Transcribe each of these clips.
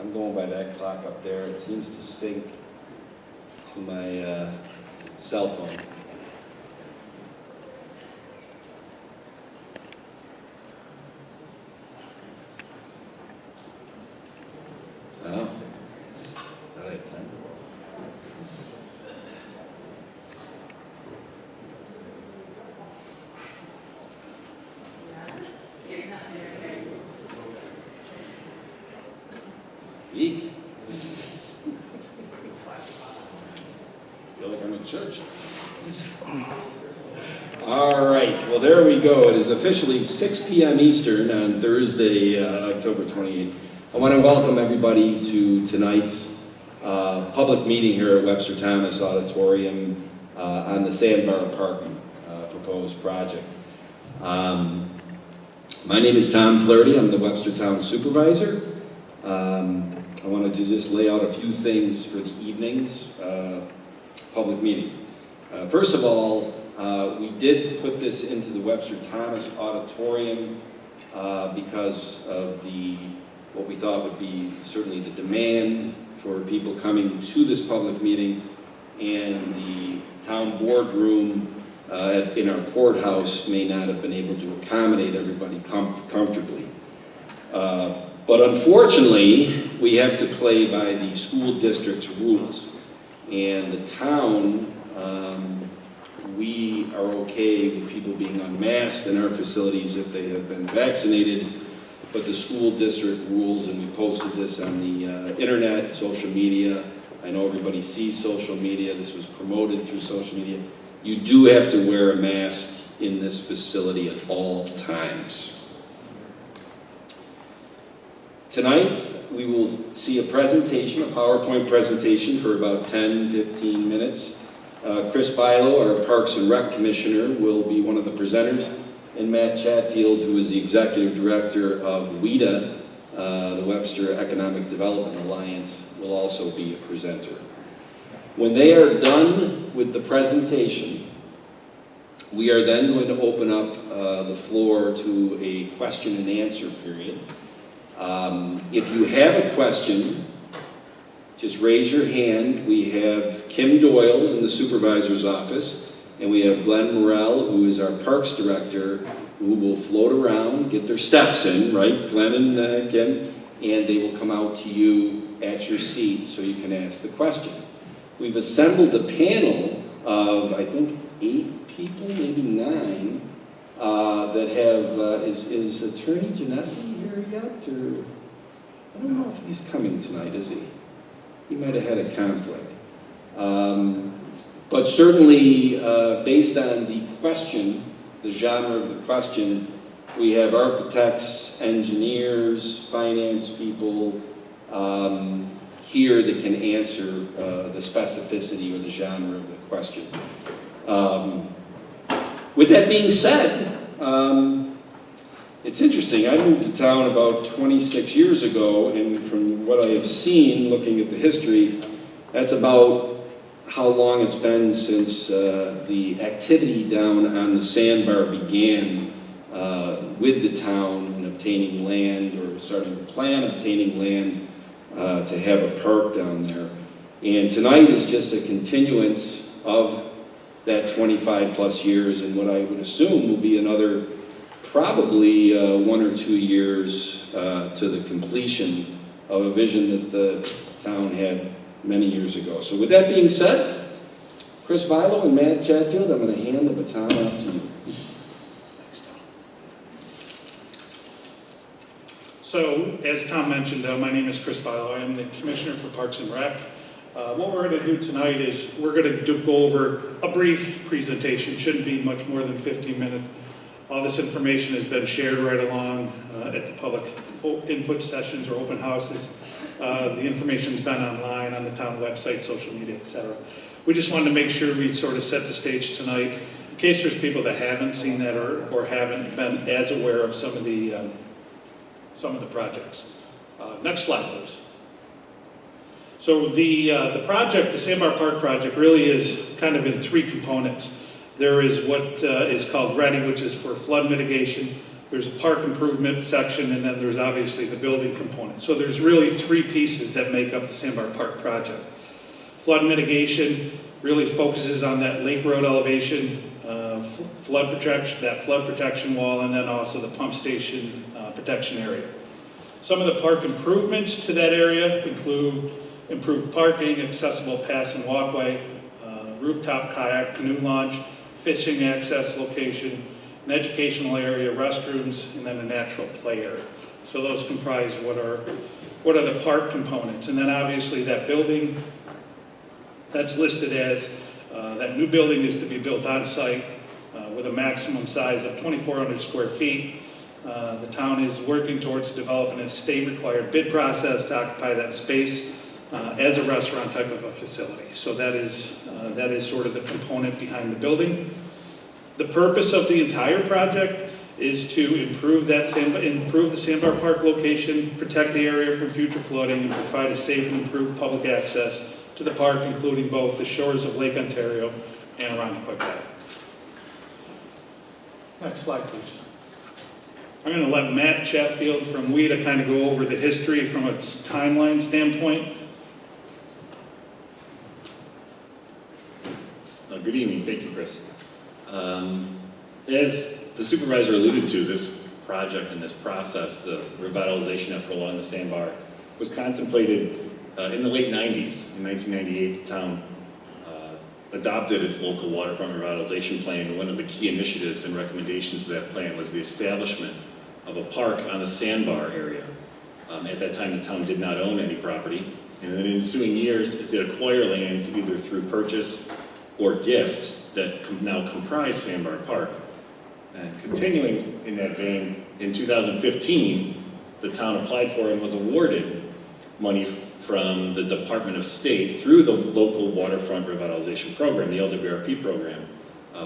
I'm going by that clock up there. It seems to sync to my cell phone. Oh, is that it, time? Eek. Feel like I'm in church. All right, well, there we go. It is officially 6 p.m. Eastern on Thursday, October 28th. I want to welcome everybody to tonight's public meeting here at Webster Thomas Auditorium on the Sandbar Park proposed project. My name is Tom Flaherty. I'm the Webster Town Supervisor. I wanted to just lay out a few things for the evening's public meeting. First of all, we did put this into the Webster Thomas Auditorium because of what we thought would be certainly the demand for people coming to this public meeting, and the town boardroom in our courthouse may not have been able to accommodate everybody comfortably. But unfortunately, we have to play by the school district's rules. And the town, we are okay with people being unmasked in our facilities if they have been vaccinated, but the school district rules, and we posted this on the internet, social media. I know everybody sees social media. This was promoted through social media. You do have to wear a mask in this facility at all times. Tonight, we will see a presentation, a PowerPoint presentation for about 10-15 minutes. Chris Bilo, our Parks and Rec Commissioner, will be one of the presenters, and Matt Chatfield, who is the Executive Director of WEDA, the Webster Economic Development Alliance, will also be a presenter. When they are done with the presentation, we are then going to open up the floor to a question and answer period. If you have a question, just raise your hand. We have Kim Doyle in the supervisor's office, and we have Glenn Morrell, who is our Parks Director, who will float around, get their steps in, right, Glenn and Kim, and they will come out to you at your seat so you can ask the question. We've assembled a panel of, I think, 8 people, maybe 9, that have, is Attorney Genesi here yet, or, I don't know if he's coming tonight, is he? He might have had a conflict. But certainly, based on the question, the genre of the question, we have architects, engineers, finance people here that can answer the specificity or the genre of the question. With that being said, it's interesting. I moved to town about 26 years ago, and from what I have seen, looking at the history, that's about how long it's been since the activity down on the Sandbar began with the town and obtaining land, or starting to plan obtaining land to have a park down there. And tonight is just a continuance of that 25 plus years, and what I would assume will be another probably 1 or 2 years to the completion of a vision that the town had many years ago. So with that being said, Chris Bilo and Matt Chatfield, I'm going to hand the baton off to you. So, as Tom mentioned, my name is Chris Bilo. I am the Commissioner for Parks and Rec. What we're going to do tonight is we're going to go over a brief presentation. Shouldn't be much more than 15 minutes. All this information has been shared right along at the public input sessions or open houses. The information's been online on the town website, social media, etc. We just wanted to make sure we sort of set the stage tonight in case there's people that haven't seen that or haven't been as aware of some of the projects. Next slide, please. So the project, the Sandbar Park project, really is kind of in 3 components. There is what is called READY, which is for flood mitigation. there's a park improvement section, and then there's obviously the building component. So there's really three pieces that make up the Sandbar Park project. Flood mitigation really focuses on that Lake Road elevation, flood protection wall, and then also the pump station protection area. Some of the park improvements to that area include improved parking, accessible pass and walkway, rooftop kayak canoe launch, fishing access location, an educational area, restrooms, and then a natural play area. So those comprise what are the park components. And then obviously that building that's listed as, that new building is to be built on site with a maximum size of 2,400 square feet. The town is working towards developing a state-required bid process to occupy that space as a restaurant type of a facility. So that is sort of the component behind the building. The purpose of the entire project is to improve the Sandbar Park location, protect the area from future flooding, and provide a safe and improved public access to the park, including both the shores of Lake Ontario and Arundequoit Bay. Next slide, please. I'm going to let Matt Chatfield from WEDA kind of go over the history from a timeline standpoint. Good evening. Thank you, Chris. As the supervisor alluded to, this project and this process, the revitalization effort along the Sandbar, was contemplated in the late 90s. In 1998, the town adopted its local waterfront revitalization plan. One of the key initiatives and recommendations of that plan was the establishment of a park on the Sandbar area. At that time, the town did not own any property, and in the ensuing years, it did acquire lands either through purchase or gift that now comprise Sandbar Park. And continuing in that vein, in 2015, the town applied for and was awarded money from the Department of State through the local waterfront revitalization program, the LWRP program,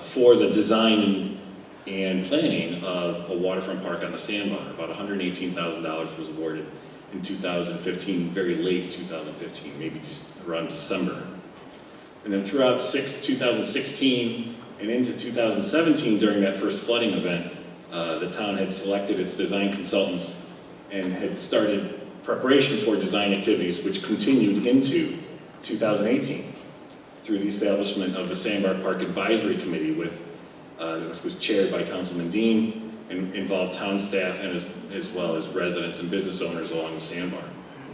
for the design and planning of a waterfront park on the Sandbar. About $118,000 was awarded in 2015, very late 2015, maybe just around December. And then throughout 2016 and into 2017, during that first flooding event, the town had selected its design consultants and had started preparation for design activities, which continued into 2018 through the establishment of the Sandbar Park Advisory Committee, which was chaired by Councilman Dean and involved town staff and as well as residents and business owners along the Sandbar.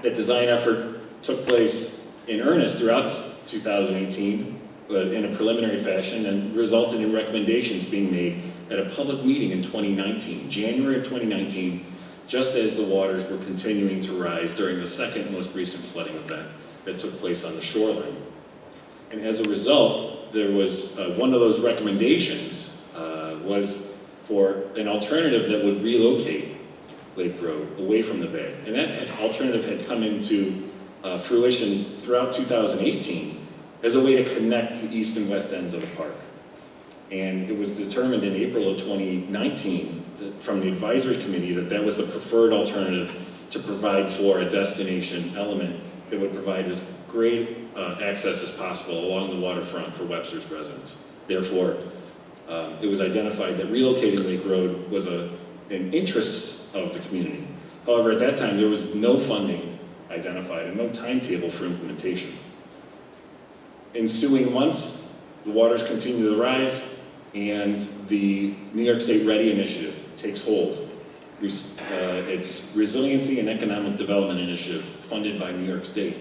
That design effort took place in earnest throughout 2018 in a preliminary fashion and resulted in recommendations being made at a public meeting in 2019, January of 2019, just as the waters were continuing to rise during the second most recent flooding event that took place on the shoreline. And as a result, there was one of those recommendations was for an alternative that would relocate Lake Road away from the bay. And that alternative had come into fruition throughout 2018 as a way to connect the east and west ends of the park. And it was determined in April of 2019 from the advisory committee that was the preferred alternative to provide for a destination element that would provide as great access as possible along the waterfront for Webster's residents. Therefore, it was identified that relocating Lake Road was an interest of the community. However, at that time, there was no funding identified and no timetable for implementation. Ensuing months, the waters continue to rise, and the New York State Ready initiative takes hold. It's Resiliency and Economic Development Initiative funded by New York State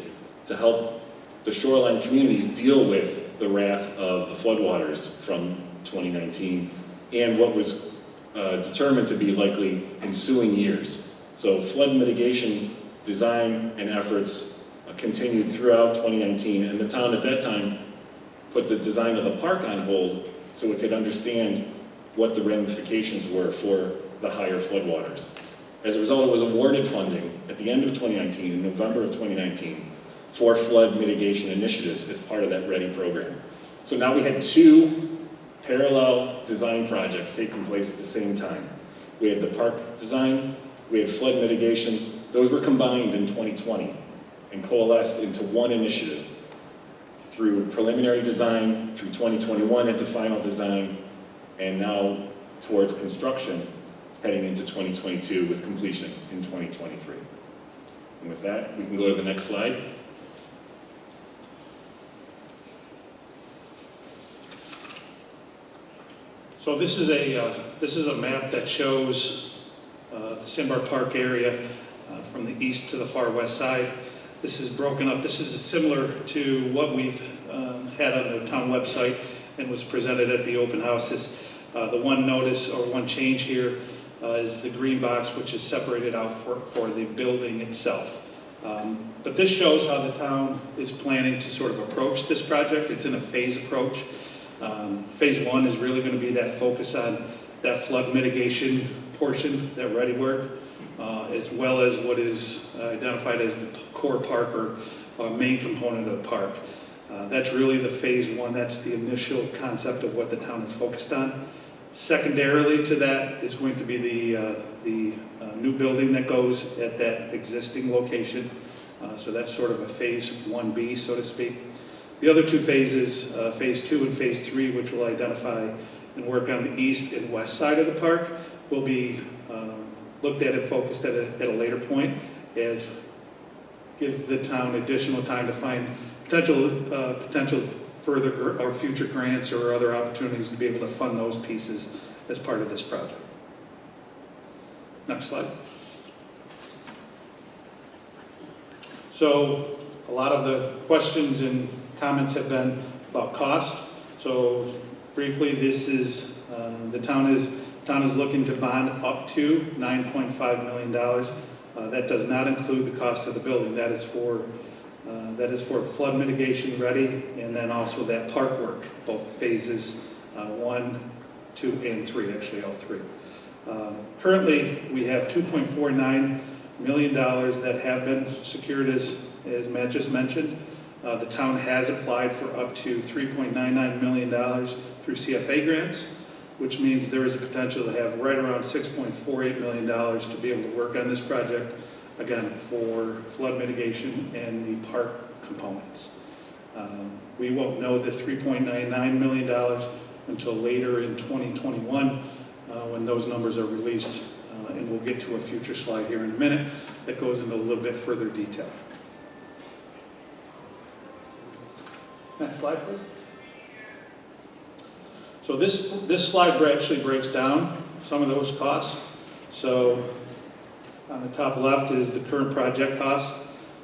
to help the shoreline communities deal with the wrath of the floodwaters from 2019 and what was determined to be likely ensuing years. So flood mitigation design and efforts continued throughout 2019, and the town at that time put the design of the park on hold so it could understand what the ramifications were for the higher floodwaters. As a result, it was awarded funding at the end of 2019, in November of 2019, for flood mitigation initiatives as part of that READY program. So now we had two parallel design projects taking place at the same time. We had the park design, we had flood mitigation. Those were combined in 2020 and coalesced into one initiative through preliminary design, through 2021 into final design, and now towards construction heading into 2022 with completion in 2023. And with that, we can go to the next slide. So this is a map that shows the Sandbar Park area from the east to the far west side. This is broken up. This is similar to what we've had on the town website and was presented at the open houses. The one notice or one change here is the green box, which is separated out for the building itself. But this shows how the town is planning to sort of approach this project. It's in a phase approach. Phase one is really going to be that focus on that flood mitigation portion, that ready work, as well as what is identified as the core park or main component of the park. That's really the phase one. That's the initial concept of what the town is focused on. Secondarily to that is going to be the new building that goes at that existing location. So that's sort of a phase 1B, so to speak. The other two phases, phase 2 and phase 3, which will identify and work on the east and west side of the park, will be looked at and focused at a later point, as gives the town additional time to find potential further or future grants or other opportunities to be able to fund those pieces as part of this project. Next slide. So a lot of the questions and comments have been about cost. So briefly, this is the town is looking to bond up to $9.5 million. That does not include the cost of the building. That is for flood mitigation ready, and then also that park work, both phases 1, 2, and 3, actually all 3. Currently, we have $2.49 million that have been secured, as Matt just mentioned. The town has applied for up to $3.99 million through CFA grants, which means there is a potential to have right around $6.48 million to be able to work on this project, again, for flood mitigation and the park components. We won't know the $3.99 million until later in 2021 when those numbers are released, and we'll get to a future slide here in a minute that goes into a little bit further detail. Next slide, please. So this slide actually breaks down some of those costs. So on the top left is the current project cost.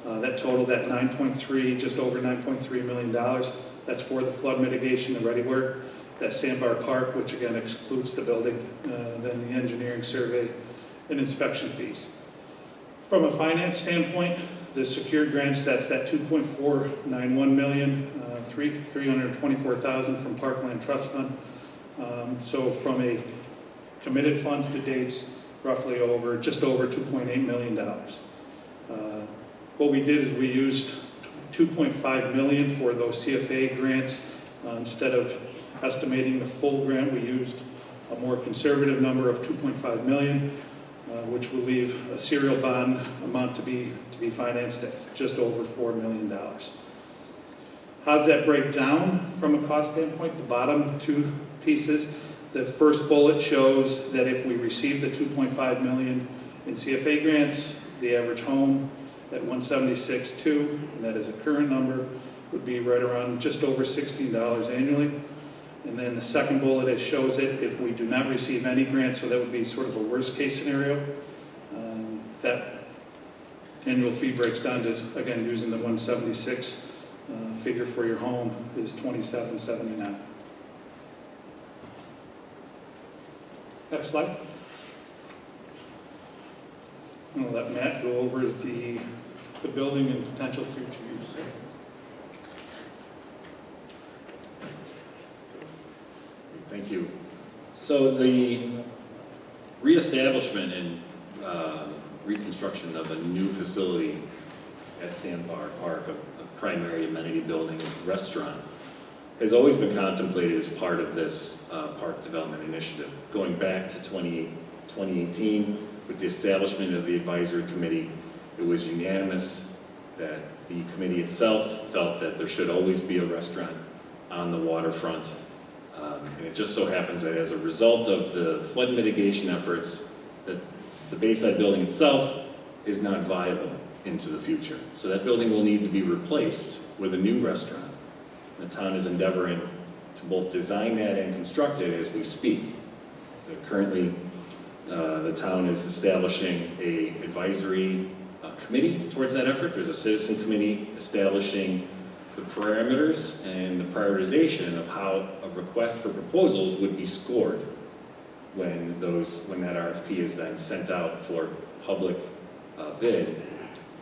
That totaled at just over $9.3 million. That's for the flood mitigation and ready work. That's Sandbar Park, which again excludes the building, then the engineering survey and inspection fees. From a finance standpoint, the secured grants, that's that $2.491 million, $324,000 from Parkland Trust Fund. So from a committed funds to dates, roughly just over $2.8 million. What we did is we used $2.5 million for those CFA grants. Instead of estimating the full grant, we used a more conservative number of $2.5 million, which will leave a serial bond amount to be financed at just over $4 million. How does that break down from a cost standpoint? The bottom two pieces. The first bullet shows that if we receive the $2.5 million in CFA grants, the average home at $176,200, and that is a current number, would be right around just over $16 annually. And then the second bullet, it shows it if we do not receive any grants, so that would be sort of a worst case scenario. That annual fee breaks down to, again, using the $176 figure for your home is $27.79. Next slide. I'm going to let Matt go over the building and potential future use. Thank you. So the reestablishment and reconstruction of a new facility at Sandbar Park, a primary amenity building and restaurant, has always been contemplated as part of this park development initiative. Going back to 2018, with the establishment of the advisory committee, it was unanimous that the committee itself felt that there should always be a restaurant on the waterfront. And it just so happens that as a result of the flood mitigation efforts that the Bayside building itself is not viable into the future. So that building will need to be replaced with a new restaurant. The town is endeavoring to both design that and construct it as we speak. Currently, the town is establishing an advisory committee towards that effort. There's a citizen committee establishing the parameters and the prioritization of how a request for proposals would be scored when that RFP is then sent out for public bid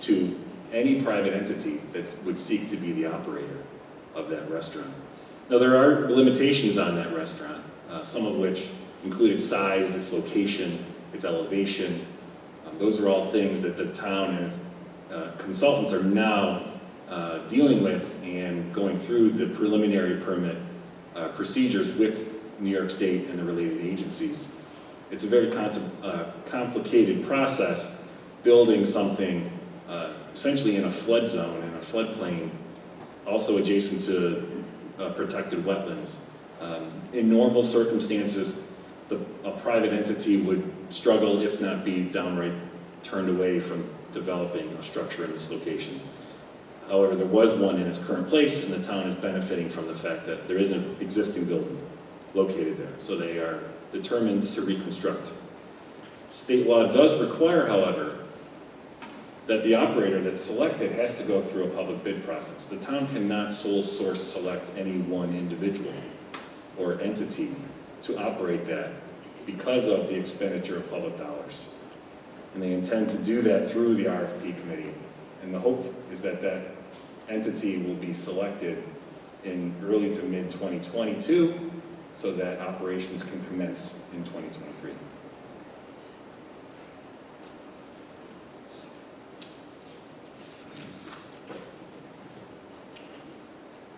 to any private entity that would seek to be the operator of that restaurant. Now, there are limitations on that restaurant, some of which include its size, its location, its elevation. Those are all things that the town and consultants are now dealing with and going through the preliminary permit procedures with New York State and the related agencies. It's a very complicated process building something essentially in a flood zone, in a floodplain, also adjacent to protected wetlands. In normal circumstances, a private entity would struggle, if not be downright turned away from developing a structure in this location. However, there was one in its current place, and the town is benefiting from the fact that there is an existing building located there. So they are determined to reconstruct. State law does require, however, that the operator that's selected has to go through a public bid process. The town cannot sole source select any one individual or entity to operate that because of the expenditure of public dollars. And they intend to do that through the RFP committee. And the hope is that that entity will be selected in early to mid 2022 so that operations can commence in 2023.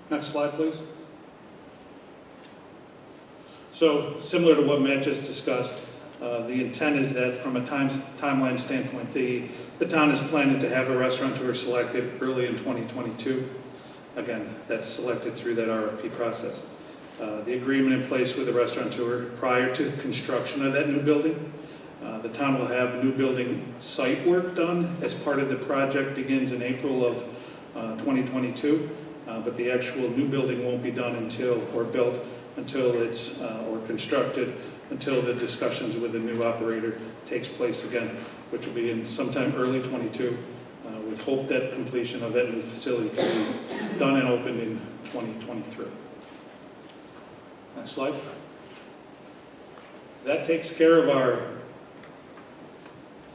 Next slide, please. So similar to what Matt just discussed, the intent is that from a timeline standpoint, the town is planning to have a restaurateur selected early in 2022. Again, that's selected through that RFP process. The agreement in place with the restaurateur prior to construction of that new building. The town will have new building site work done as part of the project begins in April of 2022. But the actual new building won't be done built until it's, or constructed, until the discussions with the new operator takes place again, which will be in sometime early 22, with hope that completion of that new facility can be done and opened in 2023. Next slide. That takes care of our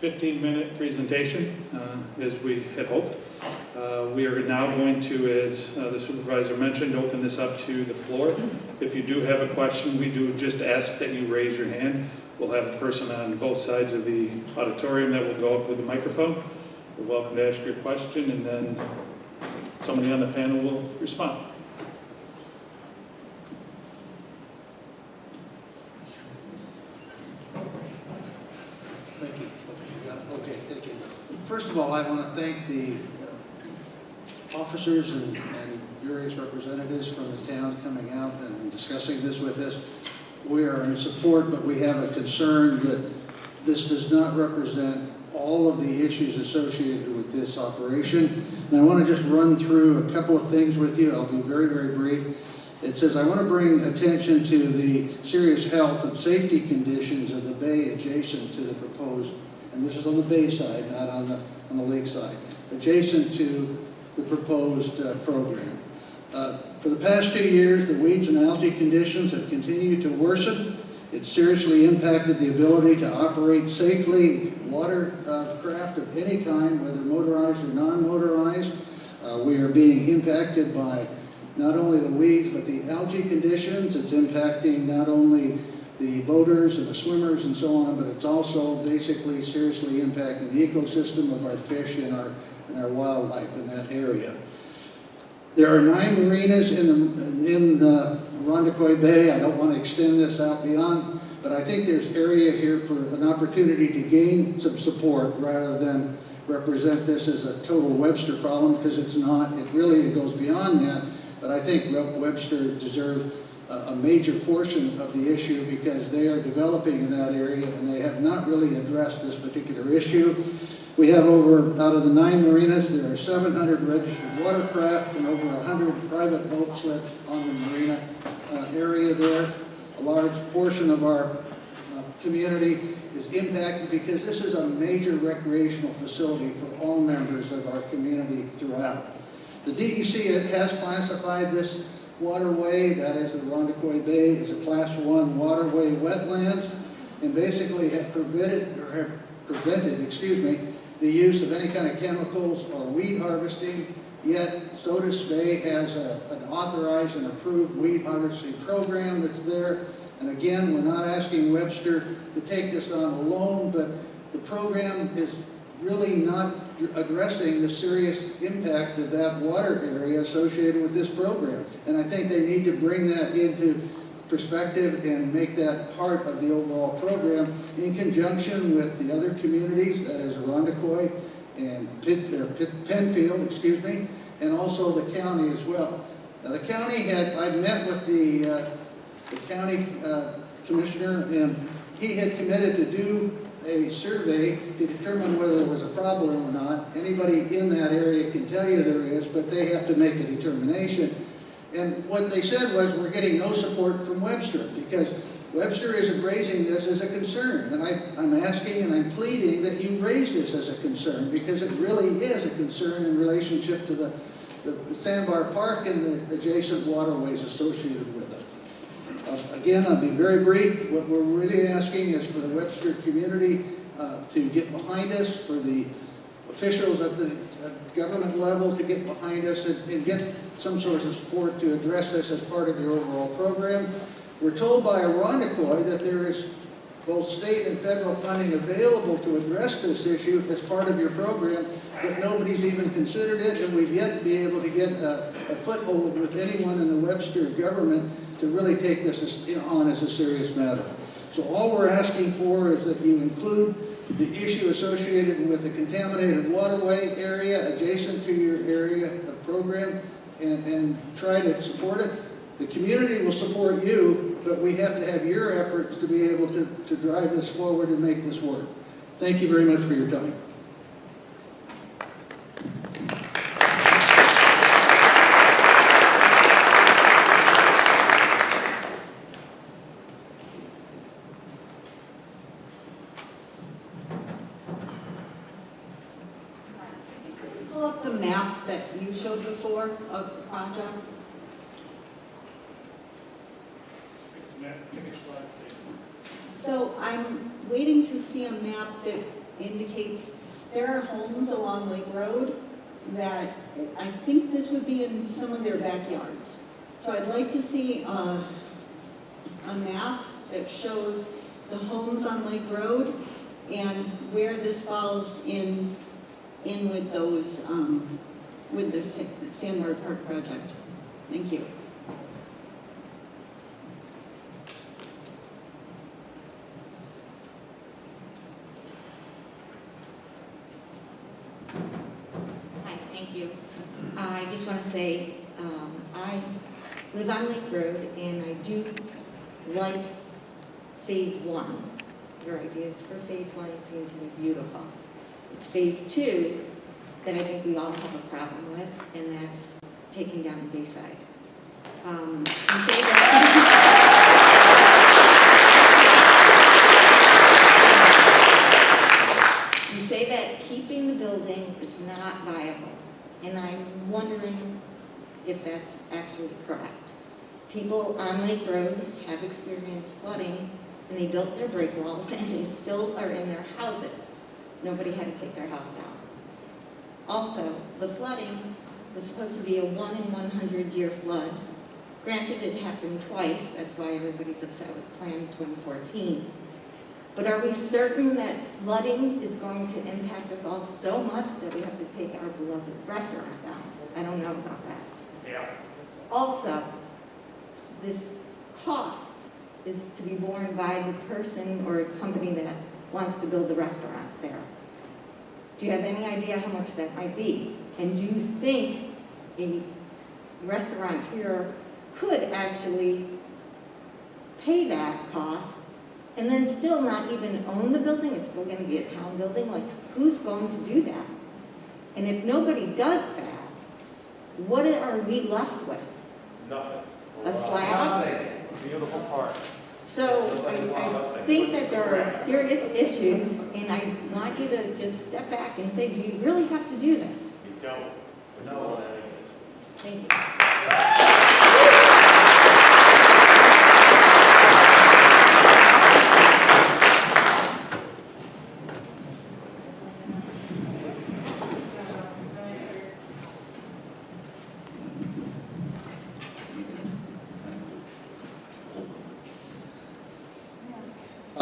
15-minute presentation, as we had hoped. We are now going to, as the supervisor mentioned, open this up to the floor. If you do have a question, we do just ask that you raise your hand. We'll have a person on both sides of the auditorium that will go up with a microphone. You're welcome to ask your question, and then somebody on the panel will respond. Thank you. Okay, thank you. First of all, I want to thank the officers and various representatives from the town coming out and discussing this with us. We are in support, but we have a concern that this does not represent all of the issues associated with this operation. And I want to just run through a couple of things with you. I'll be very, very brief. It says, I want to bring attention to the serious health and safety conditions of the bay adjacent to the proposed, and this is on the bay side, not on the lake side, adjacent to the proposed program. For the past 2 years, the weeds and algae conditions have continued to worsen. It's seriously impacted the ability to operate safely watercraft of any kind, whether motorized or non-motorized. We are being impacted by not only the weeds, but the algae conditions. It's impacting not only the boaters and the swimmers and so on, but it's also basically seriously impacting the ecosystem of our fish and our wildlife in that area. There are 9 marinas in the Rondequoit Bay. I don't want to extend this out beyond, but I think there's area here for an opportunity to gain some support rather than represent this as a total Webster problem, because it's not. It really goes beyond that, but I think Webster deserves a major portion of the issue because they are developing in that area and they have not really addressed this particular issue. We have out of the 9 marinas, there are 700 registered watercraft and over 100 private boat slips on the marina area there. A large portion of our community is impacted because this is a major recreational facility for all members of our community throughout. The DEC has classified this waterway, that is the Rondequoit Bay, as a Class 1 waterway wetlands, and basically have prevented the use of any kind of chemicals or weed harvesting. Yet Sodus Bay has an authorized and approved weed harvesting program that's there. And again, we're not asking Webster to take this on alone, but the program is really not addressing the serious impact of that water area associated with this program. And I think they need to bring that into perspective and make that part of the overall program in conjunction with the other communities, that is Irondequoit and Penfield, and also the county as well. Now the county I met with the county commissioner, and he had committed to do a survey to determine whether there was a problem or not. Anybody in that area can tell you there is, but they have to make a determination. And what they said was, we're getting no support from Webster because Webster isn't raising this as a concern. And I'm asking and I'm pleading that you raise this as a concern because it really is a concern in relationship to the Sandbar Park and the adjacent waterways associated with it. Again, I'll be very brief. What we're really asking is for the Webster community to get behind us, for the officials at the government level to get behind us and get some sort of support to address this as part of the overall program. We're told by Irondequoit that there is both state and federal funding available to address this issue as part of your program, but nobody's even considered it, and we've yet to be able to get a foothold with anyone in the Webster government to really take this on as a serious matter. So all we're asking for is that you include the issue associated with the contaminated waterway area adjacent to your area of program and try to support it. The community will support you, but we have to have your efforts to be able to drive this forward and make this work. Thank you very much for your time. Pull up the map that you showed before of the project. So I'm waiting to see a map that indicates there are homes along Lake Road that I think this would be in some of their backyards. So I'd like to see a map that shows the homes on Lake Road and where this falls in with those, with the Sandbar Park project. Thank you. Hi, thank you. I just want to say, I live on Lake Road and I do like phase 1. Your ideas for phase 1 seem to be beautiful. It's phase 2 that I think we all have a problem with, and that's taking down Wayside. You say that keeping the building is not viable, and I'm wondering if that's actually correct. People on Lake Road have experienced flooding, and they built their break walls, and they still are in their houses. Nobody had to take their house down. Also, the flooding was supposed to be a 1 in 100 year flood. Granted, it happened twice. That's why everybody's upset with Plan 2014. But are we certain that flooding is going to impact us all so much that we have to take our beloved restaurant down? I don't know about that. Yeah. Also, this cost is to be borne by the person or company that wants to build the restaurant there. Do you have any idea how much that might be? And do you think a restaurant here could actually pay that cost and then still not even own the building? It's still gonna be a town building? Like, who's going to do that? And if nobody does that, what are we left with? Nothing. A slab? Beautiful park. So I think that there are serious issues, and I want you to just step back and say, do you really have to do this? You don't. No. Thank you.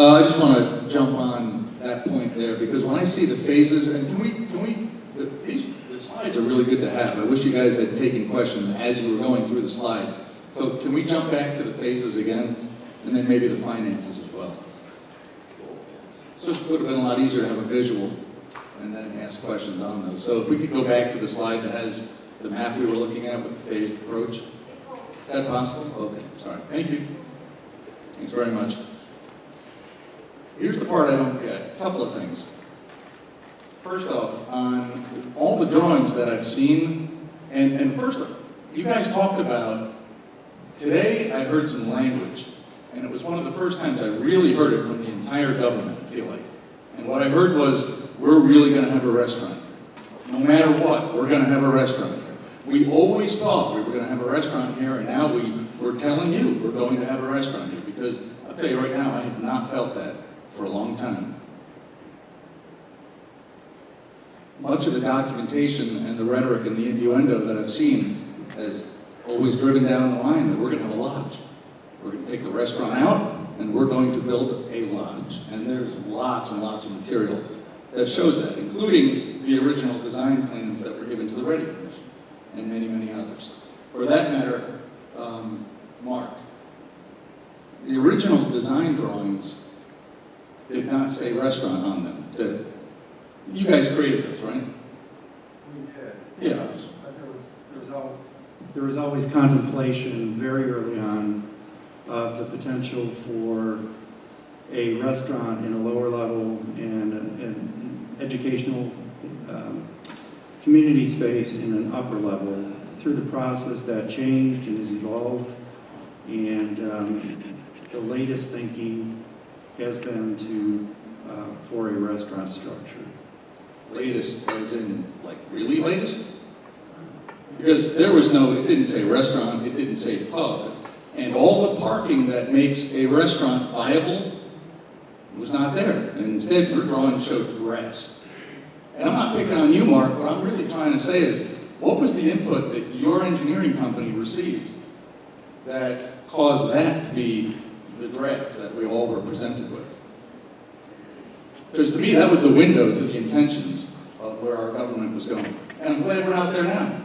I just want to jump on that point there, because when I see the phases, and the slides are really good to have. I wish you guys had taken questions as you were going through the slides. So can we jump back to the phases again, and then maybe the finances as well? So it would have been a lot easier to have a visual and then ask questions on those. So if we could go back to the slide that has the map we were looking at with the phased approach. Is that possible? Okay, sorry. Thank you. Thanks very much. Here's the part I don't get. A couple of things. First off, on all the drawings that I've seen, and first, you guys talked about, today I heard some language, and it was one of the first times I really heard it from the entire government, I feel like. And what I heard was, we're really going to have a restaurant. No matter what, we're going to have a restaurant here. We always thought we were going to have a restaurant here, and now we're telling you we're going to have a restaurant here, because I'll tell you right now, I have not felt that for a long time. Much of the documentation and the rhetoric and the innuendo that I've seen has always driven down the line that we're going to have a lodge. We're going to take the restaurant out and we're going to build a lodge. And there's lots and lots of material that shows that, including the original design plans that were given to the Ready Commission and many, many others. For that matter, Mark, the original design drawings did not say restaurant on them, did it? You guys created those, right? We did. Yeah. But there was always contemplation very early on of the potential for a restaurant in a lower level and an educational community space in an upper level. Through the process, that changed and has evolved, and the latest thinking has been for a restaurant structure. Latest as in, like, really latest? Because there was no, it didn't say restaurant, it didn't say pub, and all the parking that makes a restaurant viable was not there. And instead, your drawing showed grass. And I'm not picking on you, Mark, what I'm really trying to say is, what was the input that your engineering company received that caused that to be the draft that we all were presented with? Because to me, that was the window to the intentions of where our government was going. And I'm glad we're not there now.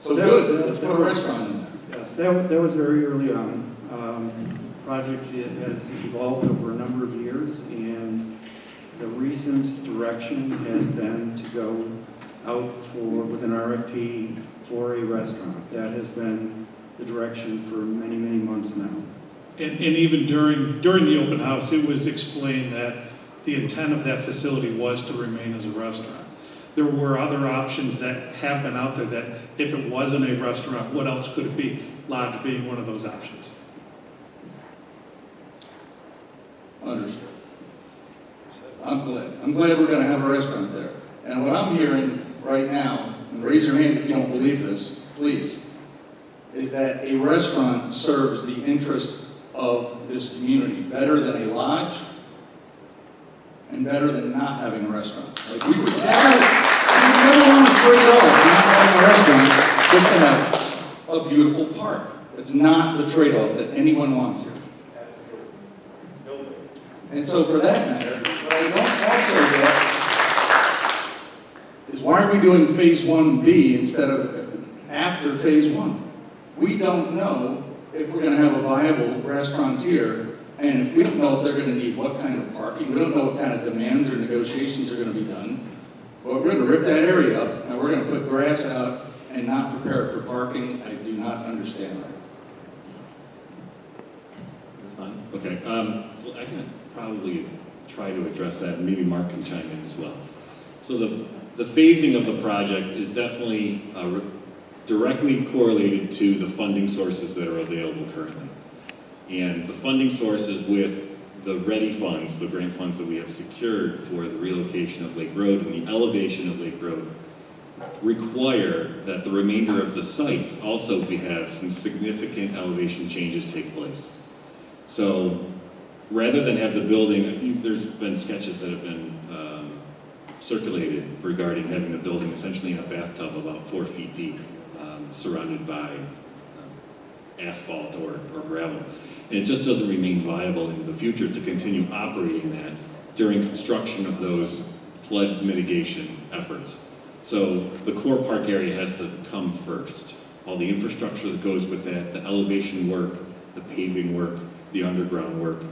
So good, let's put a restaurant in there. Yes, that was very early on. The project has evolved over a number of years, and the recent direction has been to go out with an RFP for a restaurant. That has been the direction for many, many months now. And even during the open house, it was explained that the intent of that facility was to remain as a restaurant. There were other options that have been out there that if it wasn't a restaurant, what else could it be? Lodge being one of those options. Understood. I'm glad we're gonna have a restaurant there. And what I'm hearing right now, and raise your hand if you don't believe this, please, is that a restaurant serves the interest of this community better than a lodge and better than not having a restaurant. Like, we would never want to trade off not having a restaurant just to have a beautiful park. It's not the trade-off that anyone wants here. And so for that matter, what I don't also get is why are we doing phase 1B instead of after phase 1? We don't know if we're going to have a viable restaurateur, and if we don't know if they're going to need what kind of parking, we don't know what kind of demands or negotiations are going to be done, but we're going to rip that area up, and we're going to put grass out and not prepare it for parking. I do not understand that. slide? Okay, so I can probably try to address that, and maybe Mark can chime in as well. So the phasing of the project is definitely directly correlated to the funding sources that are available currently. And the funding sources with the ready funds, the grant funds that we have secured for the relocation of Lake Road and the elevation of Lake Road, require that the remainder of the sites also have some significant elevation changes take place. So rather than have the building, there's been sketches that have been circulated regarding having the building essentially in a bathtub about 4 feet deep, surrounded by asphalt or gravel. And it just doesn't remain viable into the future to continue operating that during construction of those flood mitigation efforts. So the core park area has to come first. All the infrastructure that goes with that, the elevation work, the paving work, the underground work,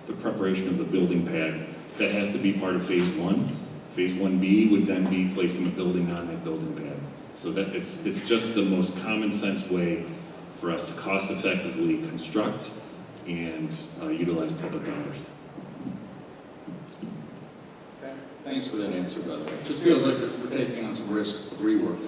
the preparation of the building pad, that has to be part of phase 1. Phase 1B would then be placing the building on that building pad. So that it's just the most common sense way for us to cost effectively construct and utilize public dollars. Thanks for that answer, by the way. It just feels like that we're taking on some risk of rework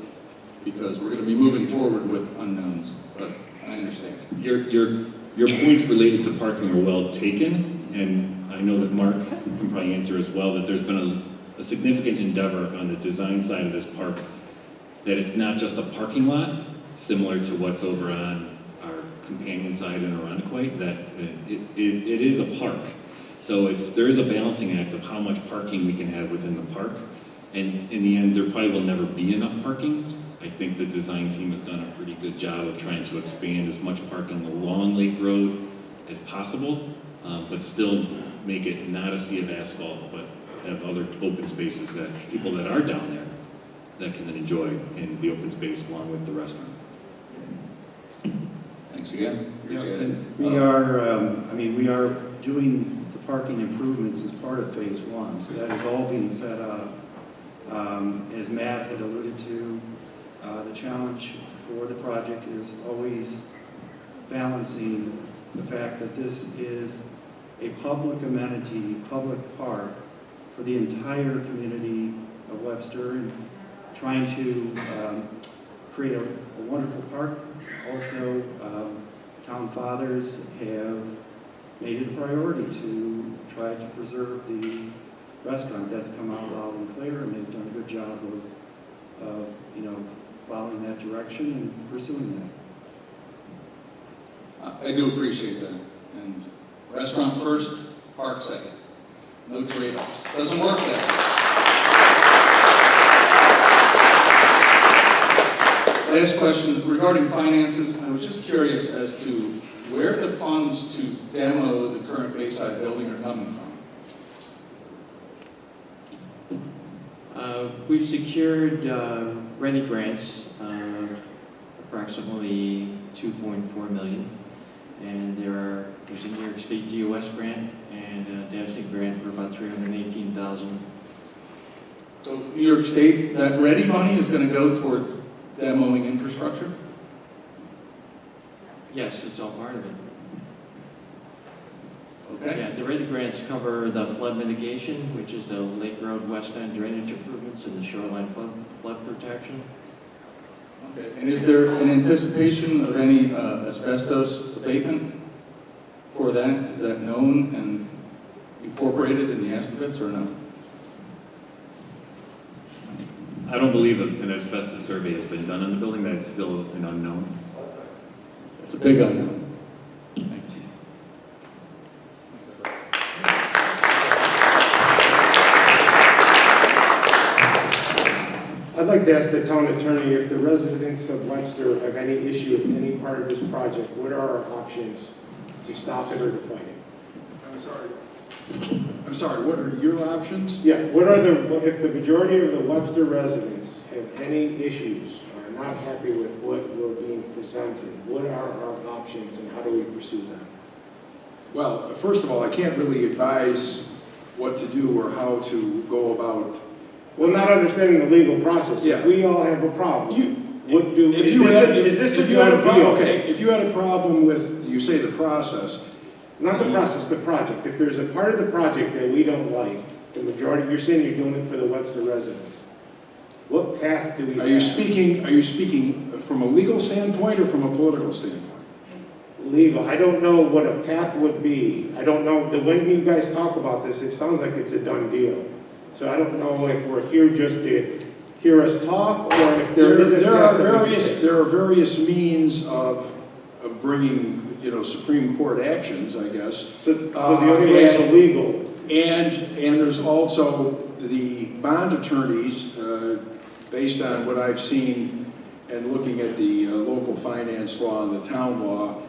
because we're going to be moving forward with unknowns, but I understand. Your points related to parking are well taken, and I know that Mark can probably answer as well that there's been a significant endeavor on the design side of this park that it's not just a parking lot, similar to what's over on our companion side in Irondequoit, that it is a park. So there is a balancing act of how much parking we can have within the park. And in the end, there probably will never be enough parking. I think the design team has done a pretty good job of trying to expand as much parking along Lake Road as possible, but still make it not a sea of asphalt, but have other open spaces that people that are down there that can enjoy in the open space along with the restaurant. Thanks again. Appreciate it. We are doing the parking improvements as part of phase 1, so that is all being set up. As Matt had alluded to, the challenge for the project is always balancing the fact that this is a public amenity, public park for the entire community of Webster, and trying to create a wonderful park. Also, town fathers have made it a priority to try to preserve the restaurant. That's come out loud and clear, and they've done a good job of following that direction and pursuing that. I do appreciate that. And restaurant first, park second. No trade-offs. Doesn't work that way. Last question regarding finances. I was just curious as to where the funds to demo the current Wayside building are coming from. We've secured ready grants, approximately $2.4 million, and there's a New York State DOS grant and a DASNY grant for about $318,000. So New York State, that ready money is going to go towards demoing infrastructure? Yes, it's all part of it. Okay. Yeah, the ready grants cover the flood mitigation, which is the Lake Road West End drainage improvements and the shoreline flood protection. Okay. And is there an anticipation of any asbestos abatement for that? Is that known and incorporated in the estimates or no? I don't believe an asbestos survey has been done on the building. That's still an unknown. It's a big unknown. Thank you. I'd like to ask the town attorney if the residents of Webster have any issue with any part of this project, what are our options to stop it or to fight it? I'm sorry, what are your options? Yeah, if the majority of the Webster residents have any issues, or are not happy with what we're being presented, what are our options and how do we pursue them? Well, first of all, I can't really advise what to do or how to go about. Well, not understanding the legal process. Yeah. If we all have a problem, If you had a problem with, you say the process, Not the process, the project. If there's a part of the project that we don't like, the majority, you're saying you're doing it for the Webster residents. What path do we have? Are you speaking from a legal standpoint or from a political standpoint? Legal. I don't know what a path would be. I don't know, when you guys talk about this, it sounds like it's a done deal. So I don't know if we're here just to hear us talk, or if there is a path that we can take. There are various means of bringing, Supreme Court actions, I guess. So the only way is illegal. And there's also the bond attorneys, based on what I've seen and looking at the local finance law and the town law,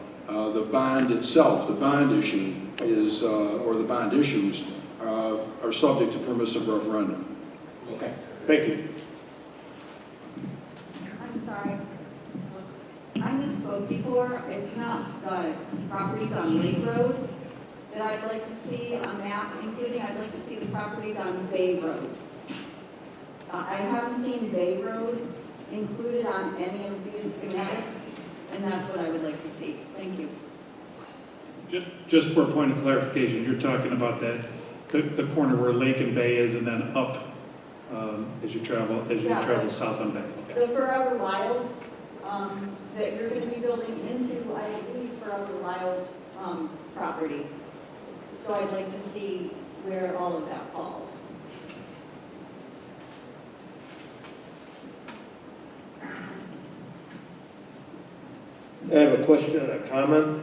the bond itself, the bond issue is, or the bond issues, are subject to permissive referendum. Okay, thank you. I'm sorry. I misspoke before. It's not the properties on Lake Road that I'd like to see a map including. I'd like to see the properties on Bay Road. I haven't seen Bay Road included on any of these schematics, and that's what I would like to see. Thank you. Just for a point of clarification, you're talking about that, the corner where Lake and Bay is, and then up as you travel south on Bay. Okay. The Forever Wild that you're going to be building into, I believe, Forever Wild property. So I'd like to see where all of that falls. I have a question and a comment.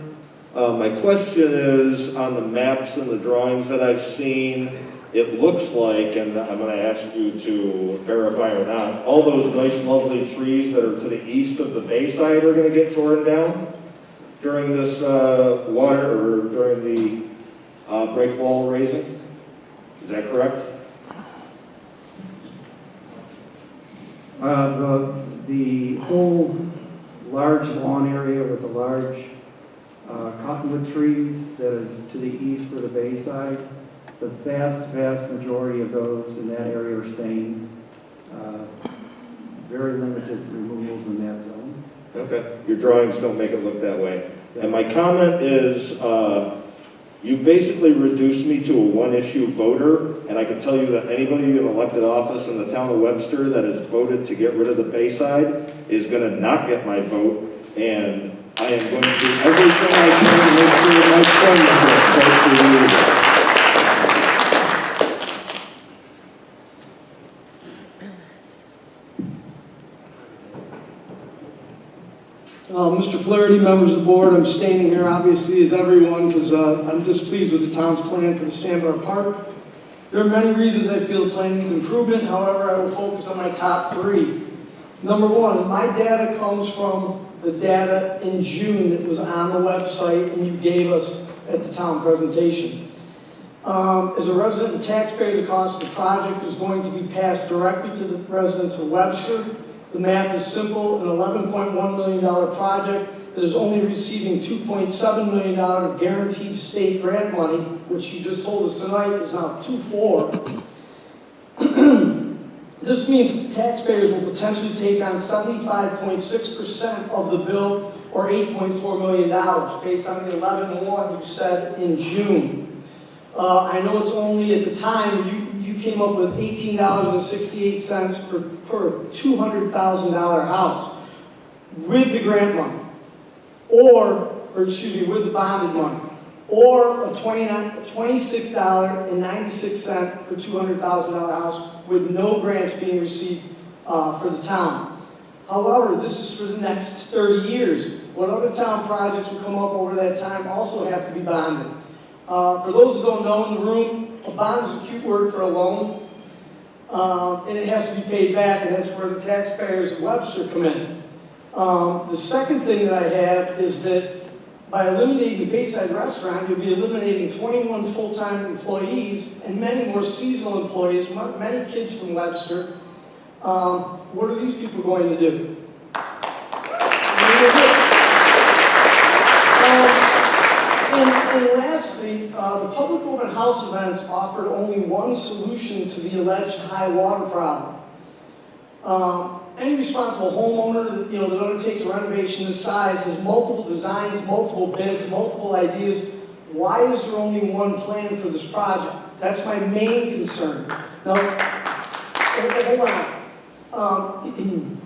My question is, on the maps and the drawings that I've seen, it looks like, and I'm going to ask you to verify or not, all those nice lovely trees that are to the east of the Bayside are going to get torn down during this during the break wall raising? Is that correct? The whole large lawn area with the large cottonwood trees that is to the east of the Bayside, the vast majority of those in that area are staying. Very limited removals in that zone. Okay. Your drawings don't make it look that way. And my comment is, you basically reduced me to a one-issue voter, and I can tell you that anybody in elected office in the town of Webster that has voted to get rid of the Bayside is going to not get my vote, and I am going to do everything I can to make sure my son votes for you. Mr. Flaherty, members of the board, I'm standing here obviously as everyone because I'm displeased with the town's plan for the Sandbar Park. There are many reasons I feel the plan needs improvement, however, I will focus on my top three. Number one, my data comes from the data in June that was on the website and you gave us at the town presentation. As a resident and taxpayer, the cost of the project is going to be passed directly to the residents of Webster. The math is simple, an $11.1 million project that is only receiving $2.7 million of guaranteed state grant money, which you just told us tonight is now 2.4. This means that the taxpayers will potentially take on 75.6% of the bill, or $8.4 million, based on the 11-1 you said in June. I know it's only at the time you came up with $18.68 per $200,000 house with the grant money, with the bonded money, or a $26.96 per $200,000 house with no grants being received for the town. However, this is for the next 30 years. What other town projects will come up over that time also have to be bonded. For those who don't know in the room, a bond is a cute word for a loan, and it has to be paid back, and that's where the taxpayers of Webster come in. The second thing that I have is that by eliminating the Bayside restaurant, you'll be eliminating 21 full-time employees and many more seasonal employees, many kids from Webster. What are these people going to do? And lastly, the public open house events offered only one solution to the alleged high water problem. Any responsible homeowner that undertakes a renovation this size has multiple designs, multiple bids, multiple ideas. why is there only one plan for this project? That's my main concern. Now, hold on.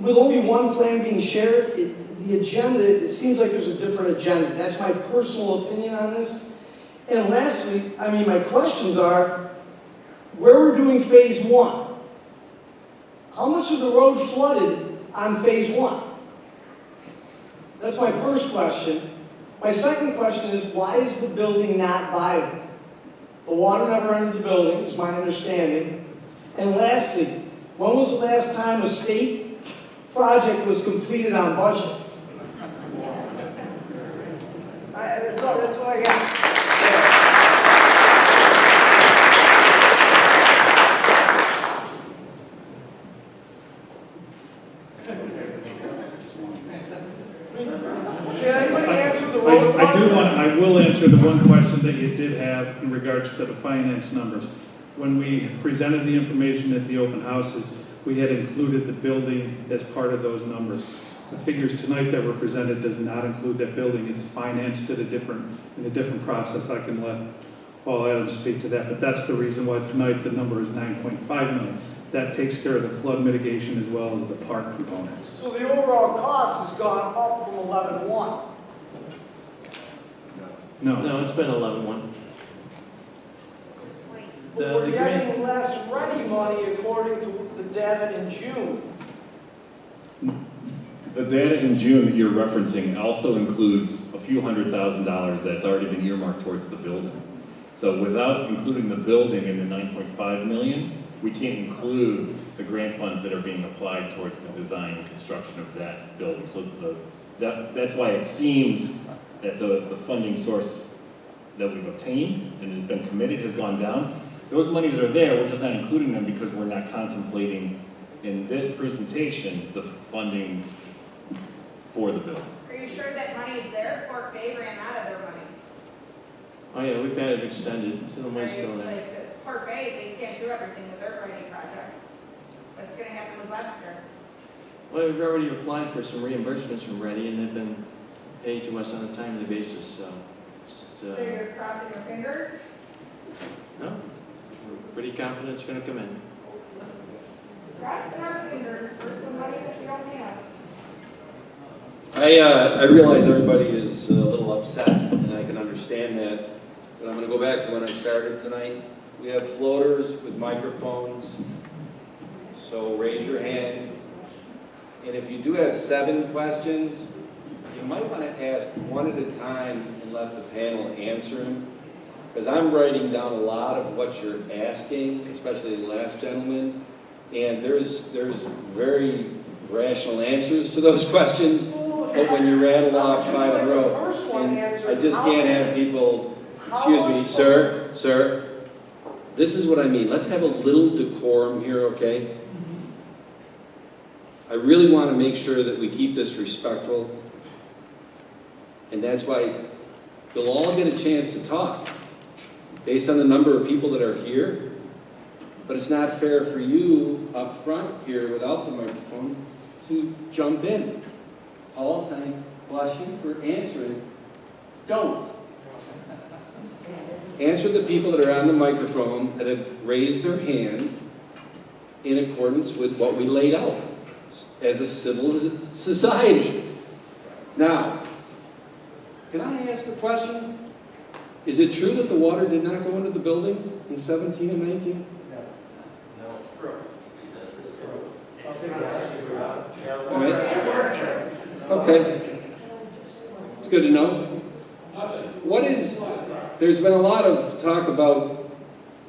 With only one plan being shared, the agenda, it seems like there's a different agenda. That's my personal opinion on this. And lastly, I mean, my questions are, where we're doing phase one, how much of the road flooded on phase one? That's my first question. My second question is, why is the building not viable? The water never entered the building, is my understanding. And lastly, when was the last time a state project was completed on budget? That's all I got. Can anybody answer the road? I will answer the one question that you did have in regards to the finance numbers. When we presented the information at the open houses, we had included the building as part of those numbers. The figures tonight that were presented does not include that building. It is financed in a different process. I can let Paul Adams speak to that, but that's the reason why tonight the number is 9.5 million. That takes care of the flood mitigation as well as the park components. So the overall cost has gone up from 11.1. No. No, it's been 11.1. But we're The grant, getting less ready money according to the data in June. The data in June that you're referencing also includes a few $100,000 that's already been earmarked towards the building. So without including the building in the 9.5 million, we can't include the grant funds that are being applied towards the design and construction of that building. So that's why it seems that the funding source that we've obtained and has been committed has gone down. Those monies are there, we're just not including them because we're not contemplating in this presentation the funding for the building. Are you sure that money is there? Fort Bay ran out of their money. oh yeah, we've had it extended, so the money's still there. Like, Fort Bay, they can't do everything with their writing project. What's gonna happen with Webster? Well, we've already applied for some reimbursements from Ready, and they've been paid to us on a timely basis, so So you're crossing your fingers? no, we're pretty confident it's gonna come in. Crossing our fingers for some money that we don't have. I realize everybody is a little upset, and I can understand that, but I'm going to go back to when I started tonight. We have floaters with microphones, so raise your hand. And if you do have 7 questions, you might want to ask one at a time and let the panel answer them, because I'm writing down a lot of what you're asking, especially the last gentleman, and there's very rational answers to those questions. But when you rattle off 5 in a row, and I just can't have people, excuse me, sir, this is what I mean. Let's have a little decorum here, okay? I really want to make sure that we keep this respectful. And that's why you'll all get a chance to talk based on the number of people that are here. But it's not fair for you up front here without the microphone to jump in. Paul, thank bless you for answering. Don't. Answer the people that are on the microphone that have raised their hand in accordance with what we laid out as a civil society. Now, can I ask a question? Is it true that the water did not go into the building in 17 and 19? All right. Okay. It's good to know. There's been a lot of talk about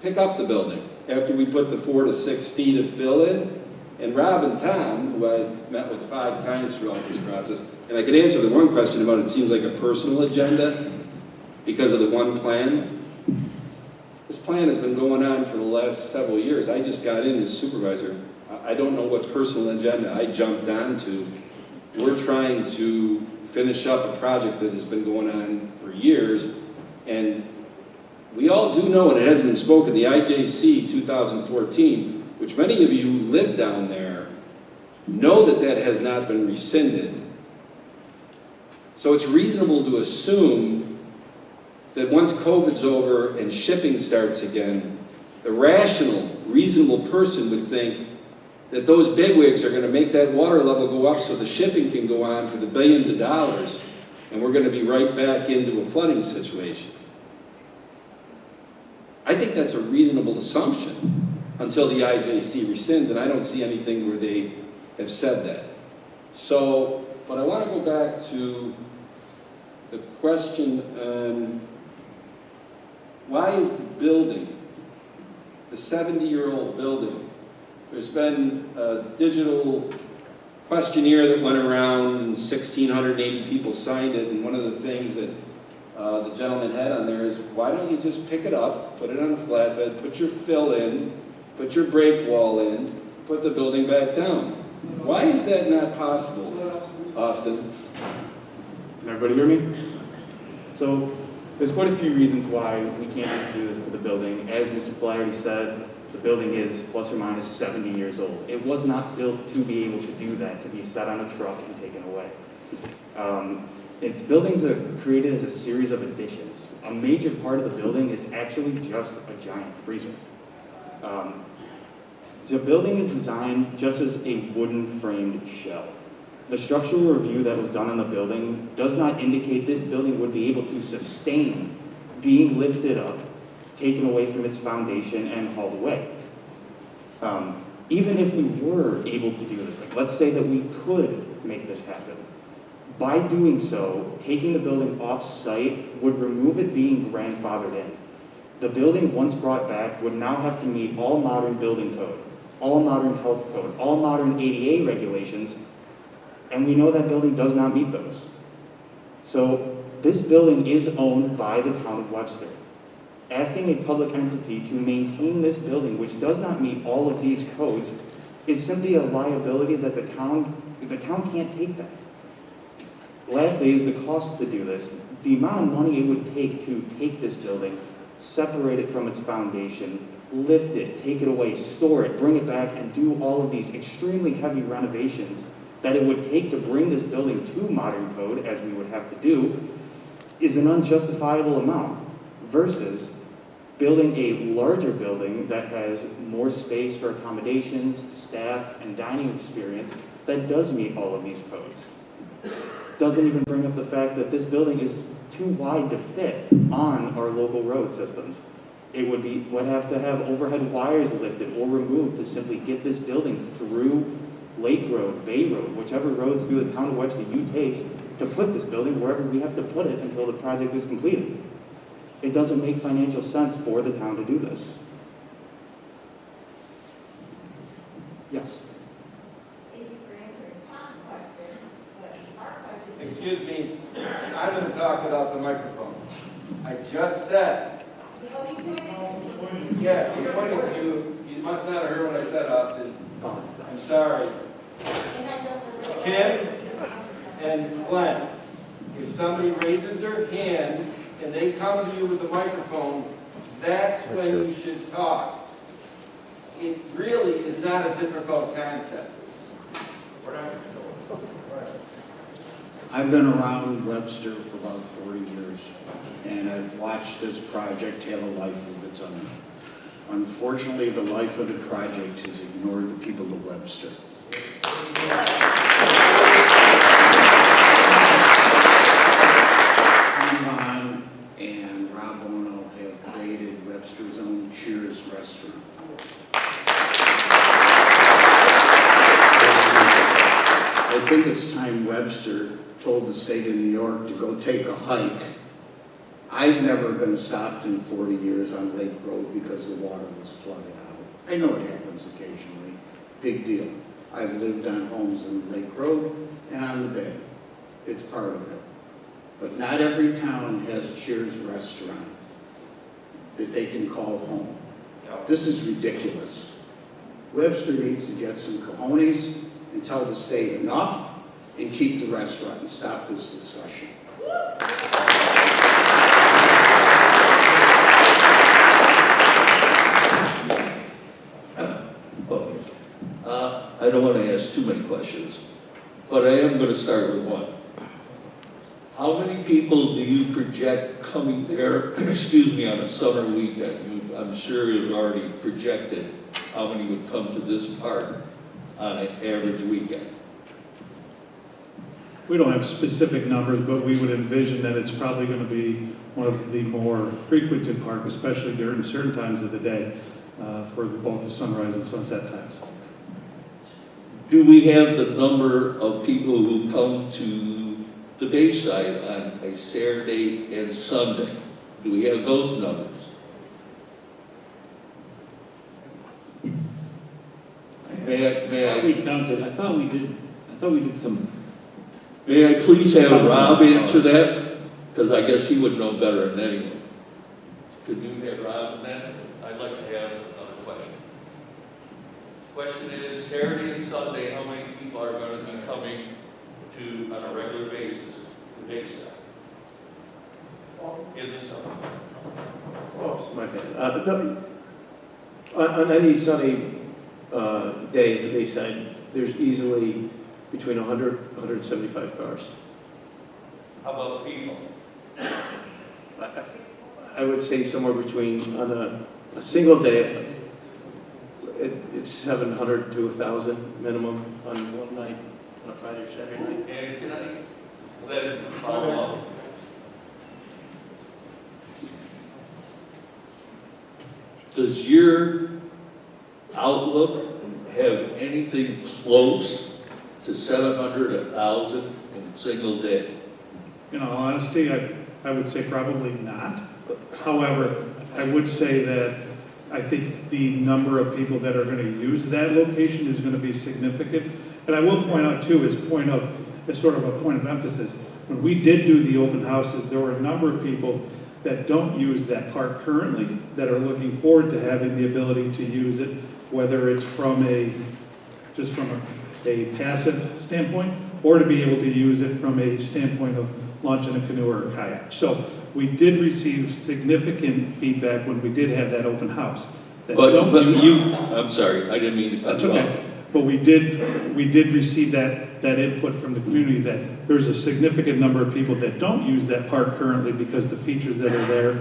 pick up the building after we put the 4 to 6 feet of fill in. And Rob and Tom, who I met with 5 times throughout this process, and I could answer the one question about it seems like a personal agenda because of the one plan. This plan has been going on for the last several years. I just got in as supervisor. I don't know what personal agenda I jumped onto. We're trying to finish up a project that has been going on for years, and we all do know, and it has been spoken, the IJC 2014, which many of you who live down there know that has not been rescinded. So it's reasonable to assume that once COVID's over and shipping starts again, the rational, reasonable person would think that those bigwigs are going to make that water level go up so the shipping can go on for the billions of dollars, and we're going to be right back into a flooding situation. I think that's a reasonable assumption until the IJC rescinds, and I don't see anything where they have said that. So, but I want to go back to the question on why is the building, the 70-year-old building, there's been a digital questionnaire that went around and 1,680 people signed it, and one of the things that the gentleman had on there is, why don't you just pick it up, put it on a flatbed, put your fill in, put your break wall in, put the building back down? Why is that not possible, Austin? Can everybody hear me? So there's quite a few reasons why we can't just do this to the building. As Mr. Flaherty said, the building is plus or minus 70 years old. It was not built to be able to do that, to be set on a truck and taken away. Its buildings are created as a series of additions. A major part of the building is actually just a giant freezer. The building is designed just as a wooden framed shell. The structural review that was done on the building does not indicate this building would be able to sustain being lifted up, taken away from its foundation, and hauled away. Even if we were able to do this, like let's say that we could make this happen, by doing so, taking the building off-site would remove it being grandfathered in. The building, once brought back, would now have to meet all modern building code, all modern health code, all modern ADA regulations, and we know that building does not meet those. So this building is owned by the town of Webster. Asking a public entity to maintain this building, which does not meet all of these codes, is simply a liability that the town can't take that. Lastly is the cost to do this. The amount of money it would take to take this building, separate it from its foundation, lift it, take it away, store it, bring it back, and do all of these extremely heavy renovations that it would take to bring this building to modern code, as we would have to do, is an unjustifiable amount, versus building a larger building that has more space for accommodations, staff, and dining experience that does meet all of these codes. Doesn't even bring up the fact that this building is too wide to fit on our local road systems. It would have to have overhead wires lifted or removed to simply get this building through Lake Road, Bay Road, whichever roads through the town of Webster you take to put this building wherever we have to put it until the project is completed. It doesn't make financial sense for the town to do this. Yes? Thank you for answering Tom's question, but our question is... Excuse me, I'm going to talk without the microphone. I just said, yeah, I'm pointing to you. You must not have heard what I said, Austin. I'm sorry. Kim and Glenn, if somebody raises their hand and they come to you with a microphone, that's when you should talk. It really is not a difficult concept. I've been around Webster for about 40 years, and I've watched this project have a life of its own. Unfortunately, the life of the project has ignored the people of Webster. Tom and Rob Ono have created Webster's own Cheers restaurant. I think it's time Webster told the state of New York to go take a hike. I've never been stopped in 40 years on Lake Road because the water was flooded out. I know it happens occasionally. Big deal. I've lived on homes in Lake Road and on the bay. It's part of it. But not every town has a Cheers restaurant that they can call home. This is ridiculous. Webster needs to get some cojones and tell the state enough and keep the restaurant and stop this discussion. I don't want to ask too many questions, but I am going to start with one. how many people do you project coming there, excuse me, on a summer weekend? I'm sure you've already projected how many would come to this park on an average weekend. We don't have specific numbers, but we would envision that it's probably going to be one of the more frequented parks, especially during certain times of the day, for both the sunrise and sunset times. Do we have the number of people who come to the Wayside on a Saturday and Sunday? Do we have those numbers? May I We counted, I thought we did some. May I please have Rob answer that? Because I guess he would know better than anyone. Could you have Rob on that? I'd like to ask another question. Question is, Saturday and Sunday, how many people are going to be coming to, on a regular basis, to Wayside? In the summer? Oops, my bad. No, on any sunny day at the Wayside, there's easily between 100 and 175 cars. How about people? I would say somewhere between, on a single day, it's 700 to 1,000 minimum on one night, on a Friday or Saturday night. And can I then follow up? Does your outlook have anything close to 700, 1,000 in a single day? In all honesty, I would say probably not. However, I would say that I think the number of people that are going to use that location is going to be significant. And I will point out too, as sort of a point of emphasis, when we did do the open houses, there were a number of people that don't use that park currently that are looking forward to having the ability to use it, whether it's from a passive standpoint, or to be able to use it from a standpoint of launching a canoe or a kayak. So we did receive significant feedback when we did have that open house. I'm sorry, I didn't mean to cut That's you off. okay. But we did receive that input from the community that there's a significant number of people that don't use that park currently because the features that are there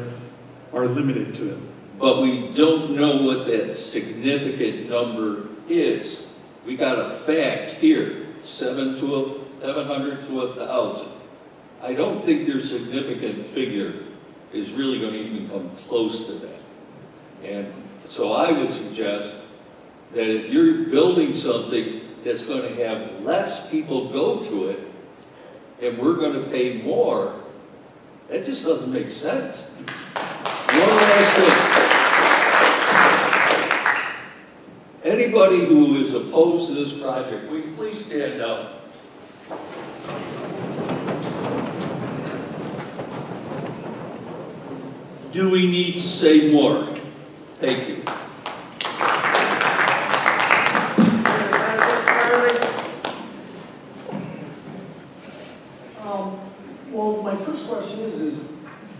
are limited to it. But we don't know what that significant number is. We got a fact here, 700 to 1,000. I don't think their significant figure is really going to even come close to that. And so I would suggest that if you're building something that's going to have less people go to it, and we're going to pay more, that just doesn't make sense. One last thing. Anybody who is opposed to this project, will you please stand up? Do we need to say more? Thank you. Well, my first question is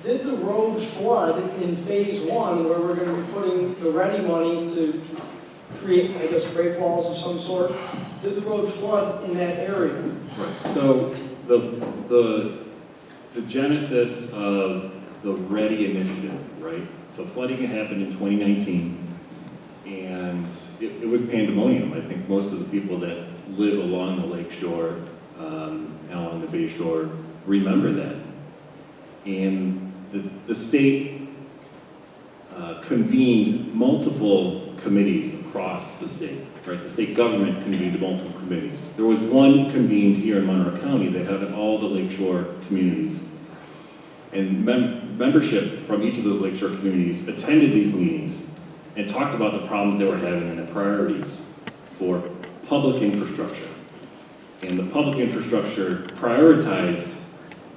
did the road flood in phase one where we're going to be putting the ready money to create, I guess, break walls of some sort? Did the road flood in that area? Right. So the genesis of the READY initiative, right? So flooding had happened in 2019, and it was pandemonium. I think most of the people that live along the lake shore, along the bay shore, remember that. And the state convened multiple committees across the state, right? The state government convened multiple committees. There was one convened here in Monroe County that had all the lakeshore communities. And membership from each of those lakeshore communities attended these meetings and talked about the problems they were having and the priorities for public infrastructure. And the public infrastructure prioritized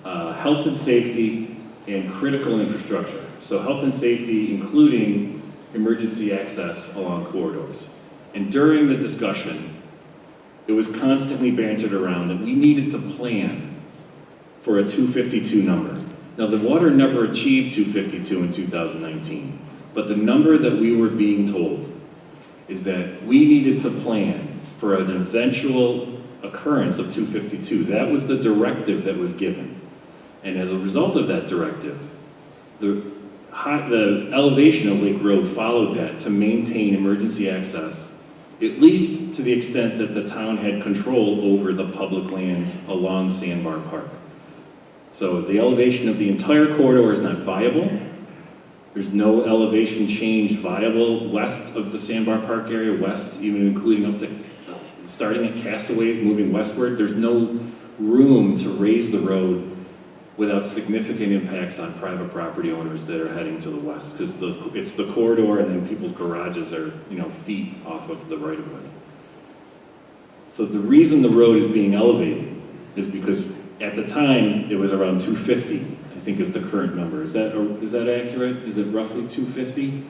health and safety and critical infrastructure. So health and safety, including emergency access along corridors. And during the discussion, it was constantly bantered around that we needed to plan for a 252 number. Now, the water never achieved 252 in 2019, but the number that we were being told is that we needed to plan for an eventual occurrence of 252. That was the directive that was given. And as a result of that directive, the elevation of Lake Road followed that to maintain emergency access, at least to the extent that the town had control over the public lands along Sandbar Park. So the elevation of the entire corridor is not viable. There's no elevation change viable west of the Sandbar Park area, west even including up to, starting at Castaways, moving westward. There's no room to raise the road without significant impacts on private property owners that are heading to the west, because it's the corridor and then people's garages are, feet off of the right of way. So the reason the road is being elevated is because at the time it was around 250, I think is the current number. Is that accurate? Is it roughly 250?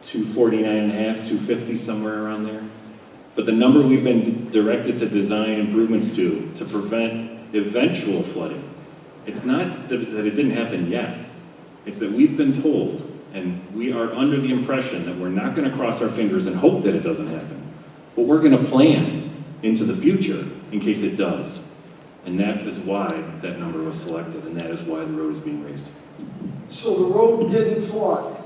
249 and a half, 250, somewhere around there. But the number we've been directed to design improvements to prevent eventual flooding, it's not that it didn't happen yet. It's that we've been told, and we are under the impression that we're not going to cross our fingers and hope that it doesn't happen, but we're going to plan into the future in case it does. And that is why that number was selected, and that is why the road is being raised. So the road didn't flood.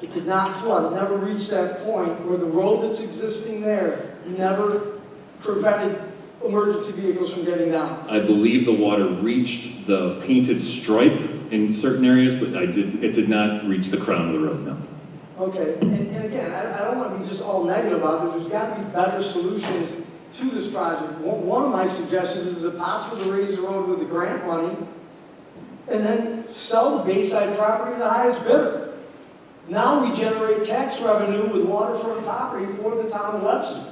It did not flood. It never reached that point where the road that's existing there never prevented emergency vehicles from getting down. I believe the water reached the painted stripe in certain areas, but it did not reach the crown of the road, no. Okay, and again, I don't want to be just all negative about it. There's got to be better solutions to this project. One of my suggestions is it possible to raise the road with the grant money and then sell the Bayside property to the highest bidder. Now we generate tax revenue with waterfront property for the town of Webster.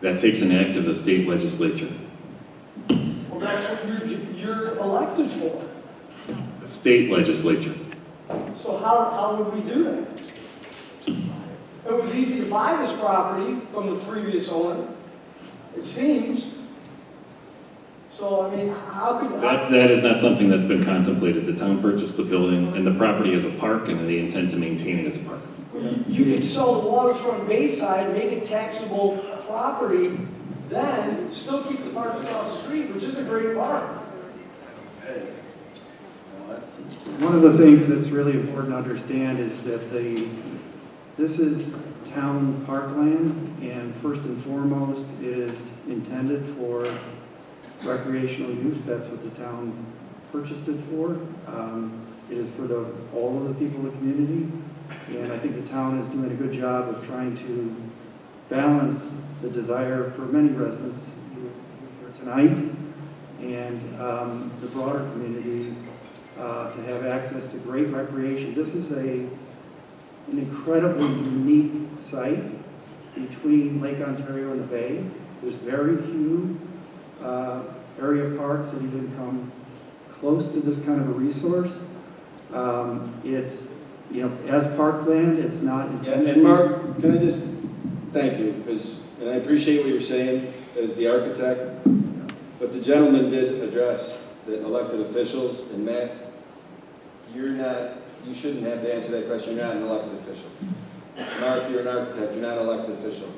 That takes an act of the state legislature. Well, that's what you're elected for. The state legislature. So how would we do that? It was easy to buy this property from the previous owner, it seems. So, I mean, how could... That is not something that's been contemplated. The town purchased the building and the property as a park, and they intend to maintain it as a park. You can sell the waterfront Bayside, make it taxable property, then still keep the park across the street, which is a great park. One of the things that's really important to understand is that this is town parkland, and first and foremost, it is intended for recreational use. That's what the town purchased it for. It is for all of the people in the community, and I think the town is doing a good job of trying to balance the desire for many residents here tonight and the broader community to have access to great recreation. This is an incredibly unique site between Lake Ontario and the Bay. There's very few area parks that even come close to this kind of a resource. It's, as parkland, it's not intended. And Mark, can I just thank you, and I appreciate what you're saying as the architect, but the gentleman did address the elected officials, and Matt, you shouldn't have to answer that question. You're not an elected official. Mark, you're an architect, you're not an elected official.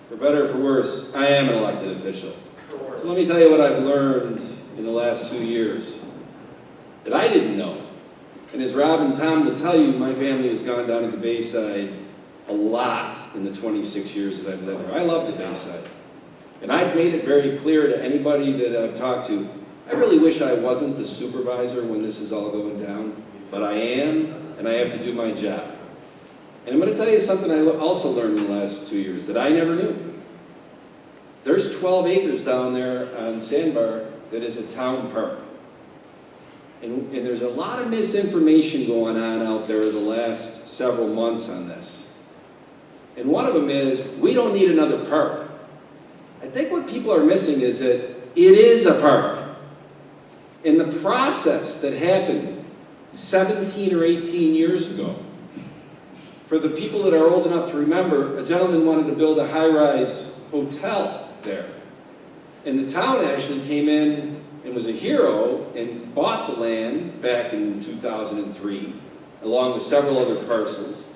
For better or for worse, I am an elected official. So let me tell you what I've learned in the last 2 years that I didn't know. And as Rob and Tom will tell you, my family has gone down to the Bayside a lot in the 26 years that I've lived there. I love the Bayside. And I've made it very clear to anybody that I've talked to, I really wish I wasn't the supervisor when this is all going down, but I am, and I have to do my job. And I'm going to tell you something I also learned in the last 2 years that I never knew. There's 12 acres down there on Sandbar that is a town park. And there's a lot of misinformation going on out there the last several months on this. And one of them is, we don't need another park. I think what people are missing is that it is a park. And the process that happened 17 or 18 years ago, for the people that are old enough to remember, a gentleman wanted to build a high-rise hotel there. And the town actually came in and was a hero and bought the land back in 2003, along with several other parcels.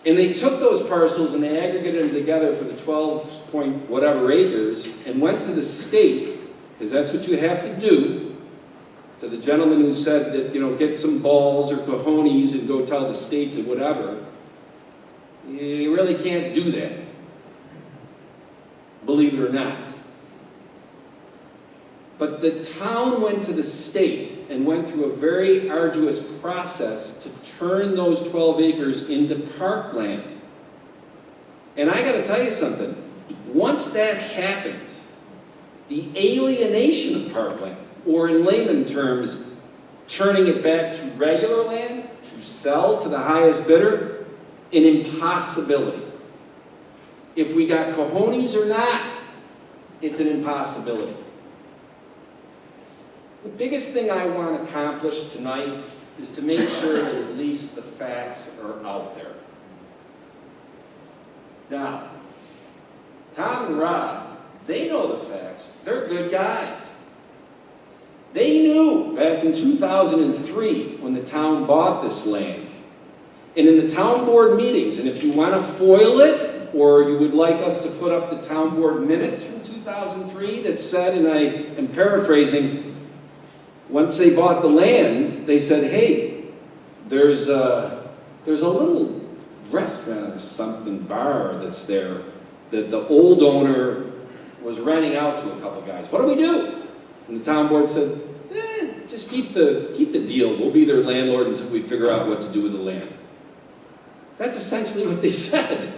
And they took those parcels and they aggregated them together for the 12 point whatever acres and went to the state because that's what you have to do. To the gentleman who said that, you know, get some balls or cojones and go tell the state or whatever, you really can't do that, believe it or not. But the town went to the state and went through a very arduous process to turn those 12 acres into parkland. And I gotta tell you something, once that happened, the alienation of parkland, or in layman terms, turning it back to regular land, to sell to the highest bidder, an impossibility. If we got cojones or not, it's an impossibility. The biggest thing I want to accomplish tonight is to make sure that at least the facts are out there. Now, Tom and Rob, they know the facts. They're good guys. They knew back in 2003 when the town bought this land. And in the town board meetings, and if you want to foil it, or you would like us to put up the town board minutes from 2003 that said, and I am paraphrasing, once they bought the land, they said, hey, there's a little restaurant or something, bar that's there, that the old owner was renting out to a couple guys. What do we do? And the town board said, just keep the deal. We'll be their landlord until we figure out what to do with the land. That's essentially what they said.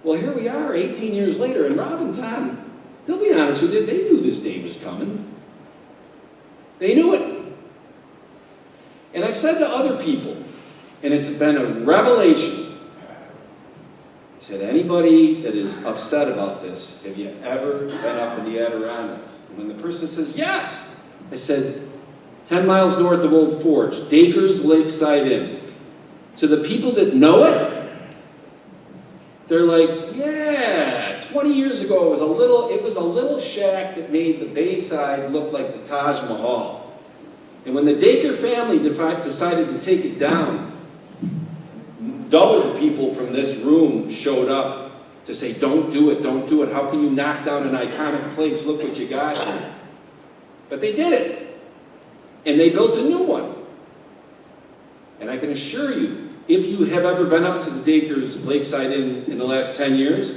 Well, here we are 18 years later, and Rob and Tom, they'll be honest with you, they knew this day was coming. They knew it. And I've said to other people, and it's been a revelation, I said, anybody that is upset about this, have you ever been up in the Adirondacks? And when the person says, yes, I said, 10 miles north of Old Forge, Dacres Lakeside Inn. To the people that know it, they're like, yeah, 20 years ago it was a little shack that made the Bayside look like the Taj Mahal. And when the Dacre family decided to take it down, double the people from this room showed up to say, don't do it, don't do it. How can you knock down an iconic place? Look what you got here. But they did it. And they built a new one. And I can assure you, if you have ever been up to the Dacres Lakeside Inn in the last 10 years,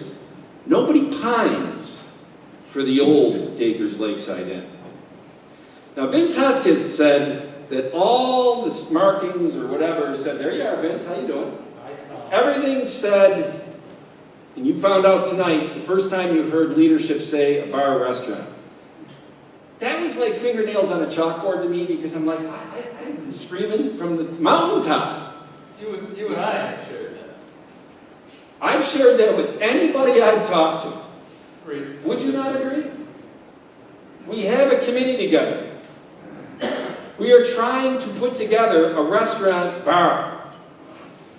nobody pines for the old Dacres Lakeside Inn. Now, Vince Hesketh said that all the markings or whatever said, there you are, Vince, how you doing? Everything said, and you found out tonight, the first time you heard leadership say a bar or restaurant. That was like fingernails on a chalkboard to me, because I'm like, I've been screaming from the mountaintop. You and I have shared that. I've shared that with anybody I've talked to. Great. Would you not agree? We have a committee together. We are trying to put together a restaurant bar.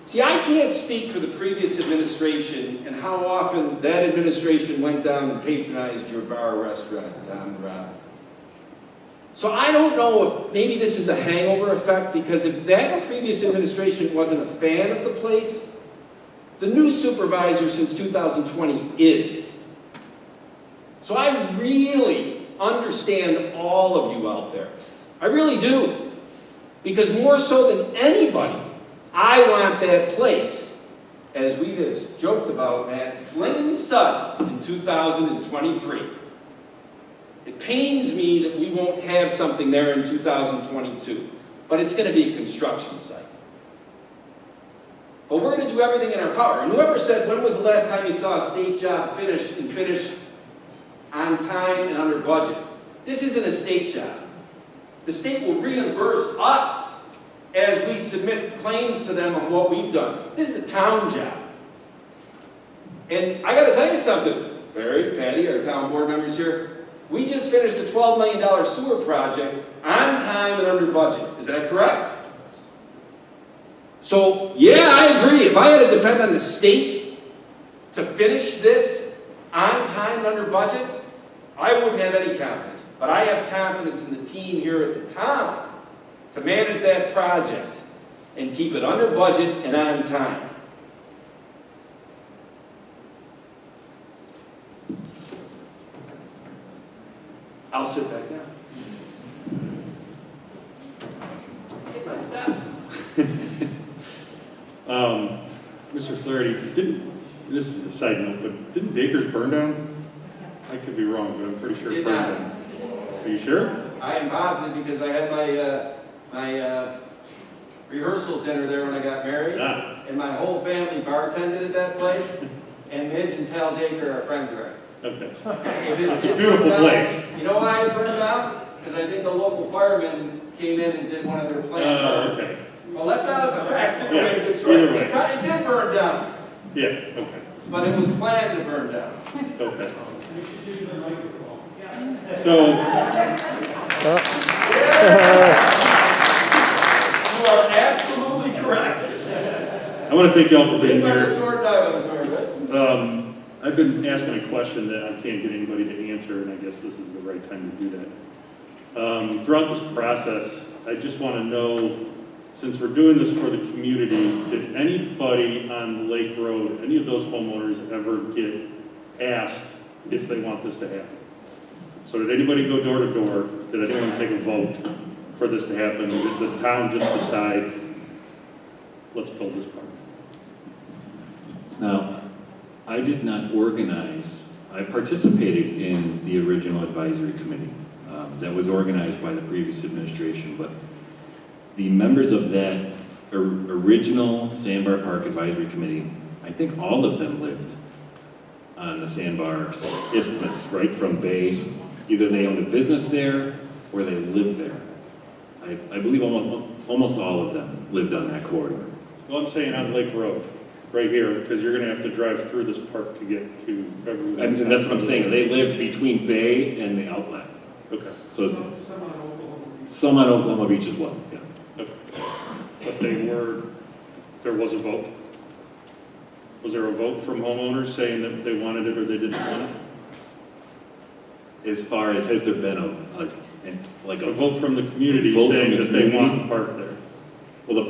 See, I can't speak for the previous administration and how often that administration went down and patronized your bar or restaurant, Tom and Rob. So I don't know if maybe this is a hangover effect, because if that previous administration wasn't a fan of the place, the new supervisor since 2020 is. So I really understand all of you out there. I really do. Because more so than anybody, I want that place, as we have joked about, Matt, slinging suds in 2023. It pains me that we won't have something there in 2022, but it's going to be a construction site. But we're going to do everything in our power. And whoever said, when was the last time you saw a state job finish on time and under budget? This isn't a state job. The state will reimburse us as we submit claims to them of what we've done. This is a town job. And I got to tell you something. Barry, Patty, our town board members here, we just finished a $12 million sewer project on time and under budget. Is that correct? So, yeah, I agree. If I had to depend on the state to finish this on time and under budget, I wouldn't have any confidence. But I have confidence in the team here at the town to manage that project and keep it under budget and on time. I'll sit back down. Get my steps. Mr. Flaherty, this is a side note, but didn't Dakers burn down? I could be wrong, but I'm pretty sure it Did burned not. down. Are you sure? I am positive because I had my rehearsal dinner there when I got married. Ah. And my whole family bartended at that place. And Midge and Tal Daker are friends of ours. Okay. If it It's a did beautiful burn down, place. You know why it burned down? Because I think the local firemen came in and did one of their plant burns. Okay. Well, that's not the facts, but Yeah, a good story. either way. It did burn down, Yeah, okay, but it was planned to burn down. okay. So, You are absolutely correct. I want to thank y'all for being Live by the here. sword, die by the sword, right? I've been asking a question that I can't get anybody to answer, and I guess this is the right time to do that. Throughout this process, I just want to know, since we're doing this for the community, did anybody on Lake Road, any of those homeowners ever get asked if they want this to happen? So did anybody go door to door? Did anyone take a vote for this to happen? Did the town just decide, let's build this park? Now, I did not organize, I participated in the original advisory committee that was organized by the previous administration, but the members of that original Sandbar Park Advisory Committee, I think all of them lived on the Sandbar Isthmus, right from Bay. Either they owned a business there or they lived there. I believe almost all of them lived on that corridor. Well, I'm saying on Lake Road, right here, because you're gonna have to drive through this park to get to everyone. And that's what I'm saying, they lived between Bay and the outlet. Okay. So, some on Oklahoma Beach as well, yeah. Okay. But there was a vote? Was there a vote from homeowners saying that they wanted it or they didn't want it? As far as, has there been A vote from the community vote from saying the that they community? want the park there? Well, the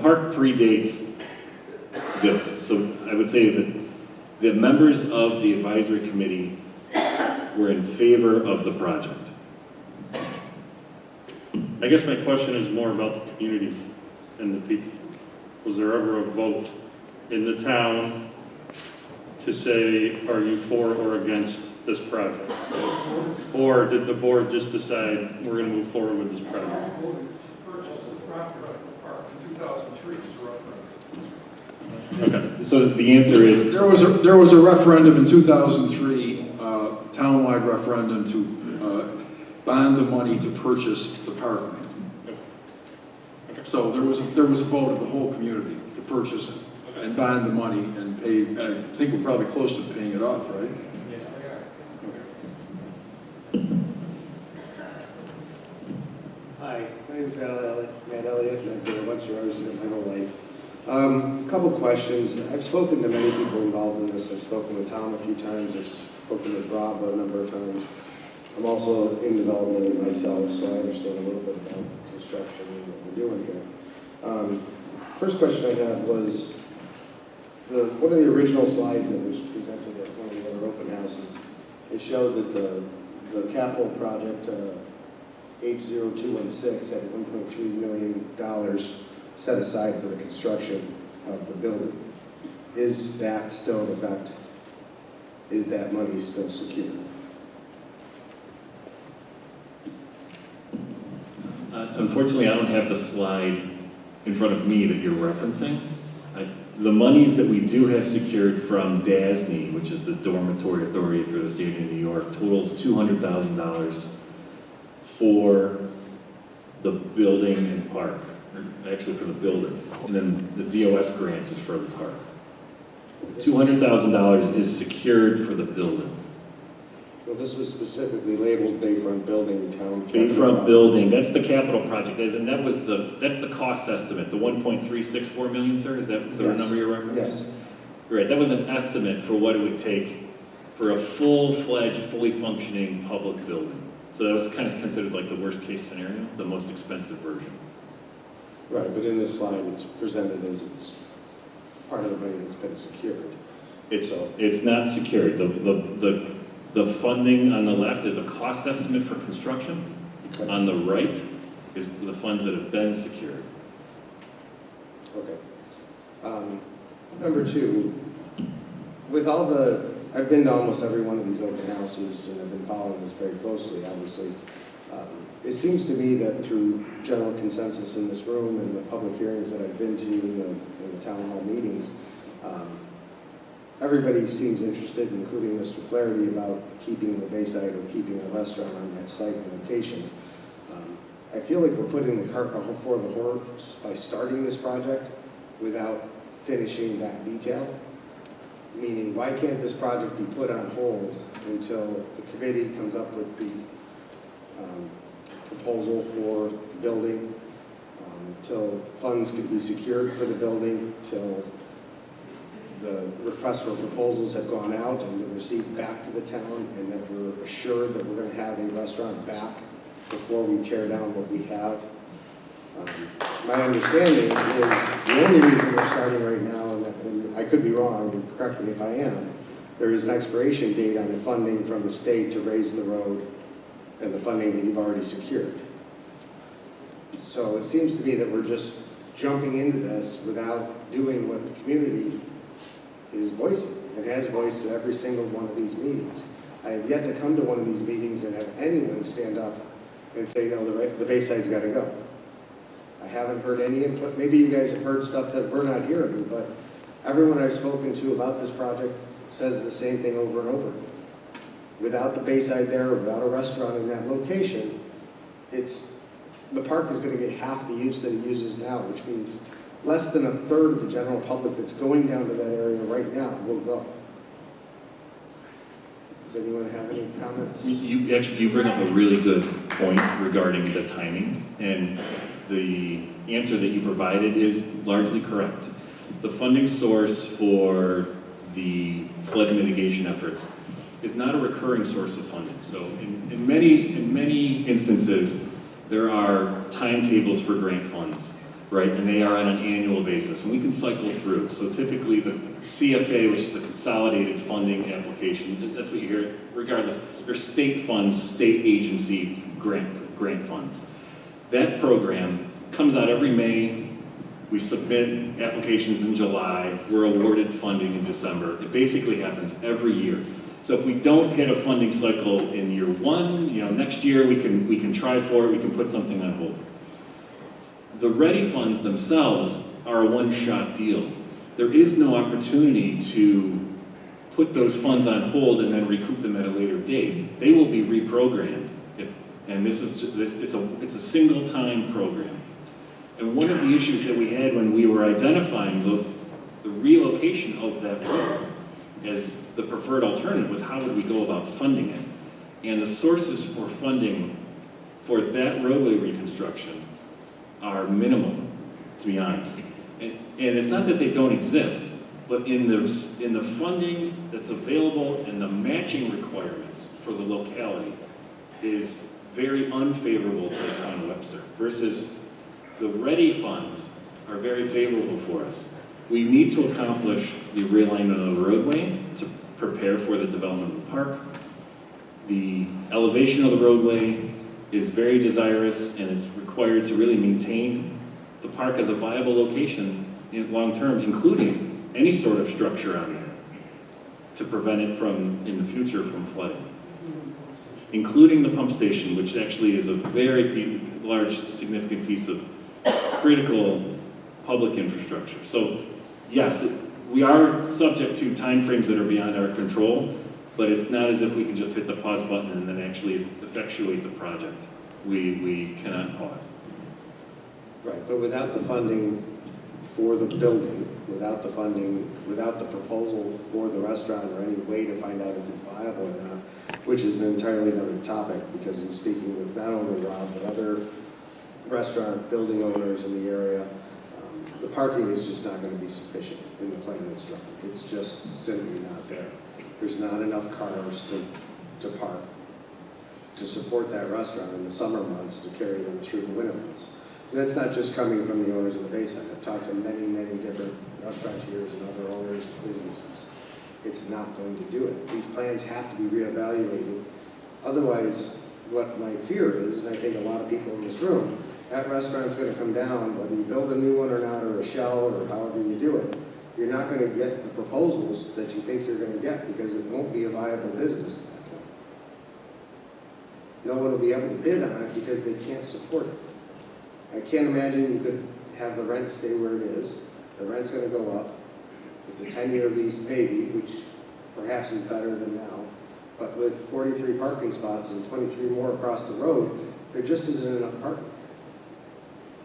park predates this, so I would say that the members of the advisory committee were in favor of the project. I guess my question is more about the community and the people. Was there ever a vote in the town to say, are you for or against this project? Or did the board just decide, we're gonna move forward with this project? Okay, so the answer is, There was a referendum in 2003, townwide referendum to bond the money to purchase the parkland. So there was a vote of the whole community to purchase it and bond the money and pay, and I think we're probably close to paying it off, right? Yes, we are. Hi, my name is Matt Elliott, and I've been a Webster resident my whole life. A couple questions. I've spoken to many people involved in this. I've spoken with Tom a few times. I've spoken with Rob a number of times. I'm also in development myself, so I understand a little bit about construction and what we're doing here. First question I had was, one of the original slides that was presented at one of the other open houses, it showed that the capital project, H0216, had $1.3 million set aside for the construction of the building. Is that still in effect? Is that money still secure? unfortunately, I don't have the slide in front of me that you're referencing. The monies that we do have secured from DASNY, which is the Dormitory Authority for the State of New York, totals $200,000 for the building and park, or actually for the building. And then the DOS grant is for the park. $200,000 is secured for the building. Well, this was specifically labeled Bayfront Building Town. Bayfront Building, that's the capital project, and that's the cost estimate, the 1.364 million, sir, is that the Yes. number you're referencing? Yes. Right, that was an estimate for what it would take for a full-fledged, fully functioning public building. So that was kind of considered like the worst-case scenario, the most expensive version. Right, but in this slide, it's presented as it's part of the money that's been secured. It's not secured. The The funding on the left is a cost estimate for construction. Okay. On the right is the funds that have been secured. Okay. Number two, with all the, I've been to almost every one of these open houses and I've been following this very closely, obviously. It seems to me that through general consensus in this room and the public hearings that I've been to in the town hall meetings, everybody seems interested, including Mr. Flaherty, about keeping the Bayside or keeping a restaurant on that site and location. I feel like we're putting the cart before the horse by starting this project without finishing that detail. Meaning, why can't this project be put on hold until the committee comes up with the proposal for the building, till funds could be secured for the building, till the request for proposals have gone out and been received back to the town, and that we're assured that we're going to have a restaurant back before we tear down what we have. My understanding is the only reason we're starting right now, and I could be wrong, and correct me if I am, there is an expiration date on the funding from the state to raise the road and the funding that you've already secured. So it seems to me that we're just jumping into this without doing what the community is voicing and has voiced at every single one of these meetings. I have yet to come to one of these meetings and have anyone stand up and say, no, the Bayside's got to go. I haven't heard any input. Maybe you guys have heard stuff that we're not hearing, but everyone I've spoken to about this project says the same thing over and over again. Without the Bayside there, without a restaurant in that location, the park is going to get half the use that it uses now, which means less than a third of the general public that's going down to that area right now will go. Does anyone have any comments? You bring up a really good point regarding the timing, and the answer that you provided is largely correct. The funding source for the flood mitigation efforts is not a recurring source of funding. So in many instances, there are timetables for grant funds, right? And they are on an annual basis, and we can cycle through. So typically the CFA, which is the consolidated funding application, that's what you hear, regardless. There's state funds, state agency grant funds. That program comes out every May. We submit applications in July. We're awarded funding in December. It basically happens every year. So if we don't hit a funding cycle in year one, next year we can try for it, we can put something on hold. The ready funds themselves are a one-shot deal. There is no opportunity to put those funds on hold and then recoup them at a later date. They will be reprogrammed, it's a single-time program. And one of the issues that we had when we were identifying the relocation of that road as the preferred alternative was how would we go about funding it? And the sources for funding for that roadway reconstruction are minimal, to be honest. And it's not that they don't exist, but in the funding that's available and the matching requirements for the locality is very unfavorable to the town of Webster, versus the ready funds are very favorable for us. We need to accomplish the realignment of the roadway to prepare for the development of the park. The elevation of the roadway is very desirous and it's required to really maintain the park as a viable location in long term, including any sort of structure on there to prevent it from, in the future, from flooding. Including the pump station, which actually is a very large, significant piece of critical public infrastructure. So yes, we are subject to timeframes that are beyond our control, but it's not as if we can just hit the pause button and then actually effectuate the project. We cannot pause. Right, but without the funding for the building, without the funding, without the proposal for the restaurant or any way to find out if it's viable or not, which is an entirely another topic, because in speaking with not only Rob, but other restaurant building owners in the area, the parking is just not going to be sufficient in the plan that's drawn. It's just simply not there. There's not enough cars to park to support that restaurant in the summer months to carry them through the winter months. And that's not just coming from the owners of the Bayside. I've talked to many, many different restaurateurs and other owners of businesses. It's it's not going to do it. These plans have to be reevaluated. Otherwise, what my fear is, and I think a lot of people in this room, that restaurant's gonna come down, whether you build a new one or not, or a shell, or however you do it, you're not gonna get the proposals that you think you're gonna get, because it won't be a viable business at that point. No one will be able to bid on it because they can't support it. I can't imagine you could have the rent stay where it is. The rent's gonna go up. It's a 10-year lease maybe, which perhaps is better than now. But with 43 parking spots and 23 more across the road, there just isn't enough parking.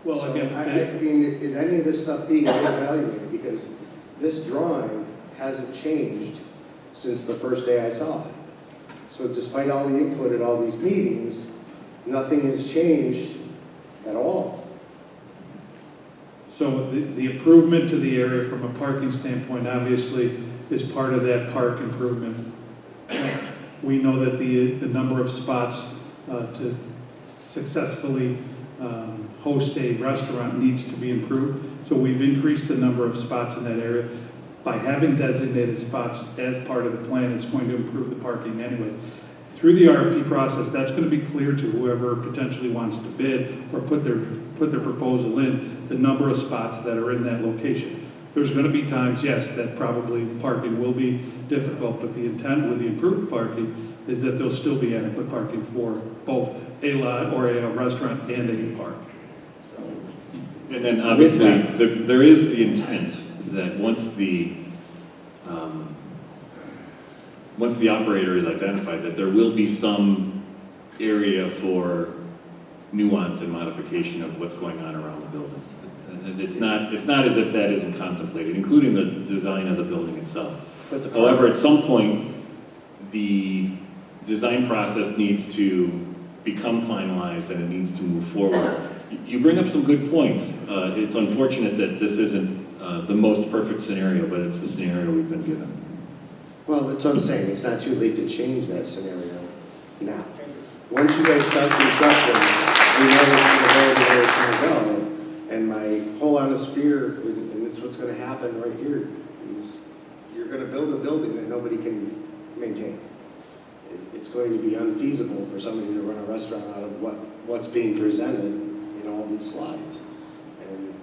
Well, So, again, I mean, is any of this stuff being reevaluated? Because this drawing hasn't changed since the first day I saw it. So despite all the input at all these meetings, nothing has changed at all. so the improvement to the area from a parking standpoint obviously is part of that park improvement. We know that the number of spots to successfully host a restaurant needs to be improved. So we've increased the number of spots in that area. By having designated spots as part of the plan, it's going to improve the parking anyway. Through the RFP process, that's going to be clear to whoever potentially wants to bid or put their proposal in, the number of spots that are in that location. There's going to be times, yes, that probably the parking will be difficult, but the intent with the improved parking is that there'll still be adequate parking for both a lot or a restaurant and a park. And then obviously, there is the intent that once the operator is identified, that there will be some area for nuance and modification of what's going on around the building. And it's not as if that isn't contemplated, including the design of the building itself. However, at some point, the design process needs to become finalized and it needs to move forward. You bring up some good points. It's unfortunate that this isn't the most perfect scenario, but it's the scenario we've been given. Well, that's what I'm saying. It's not too late to change that scenario now. Once you guys start construction, we know where it's going to go. And my whole honest fear, and it's what's going to happen right here, is you're going to build a building that nobody can maintain. It's going to be unfeasible for somebody to run a restaurant out of what's being presented in all these slides. And,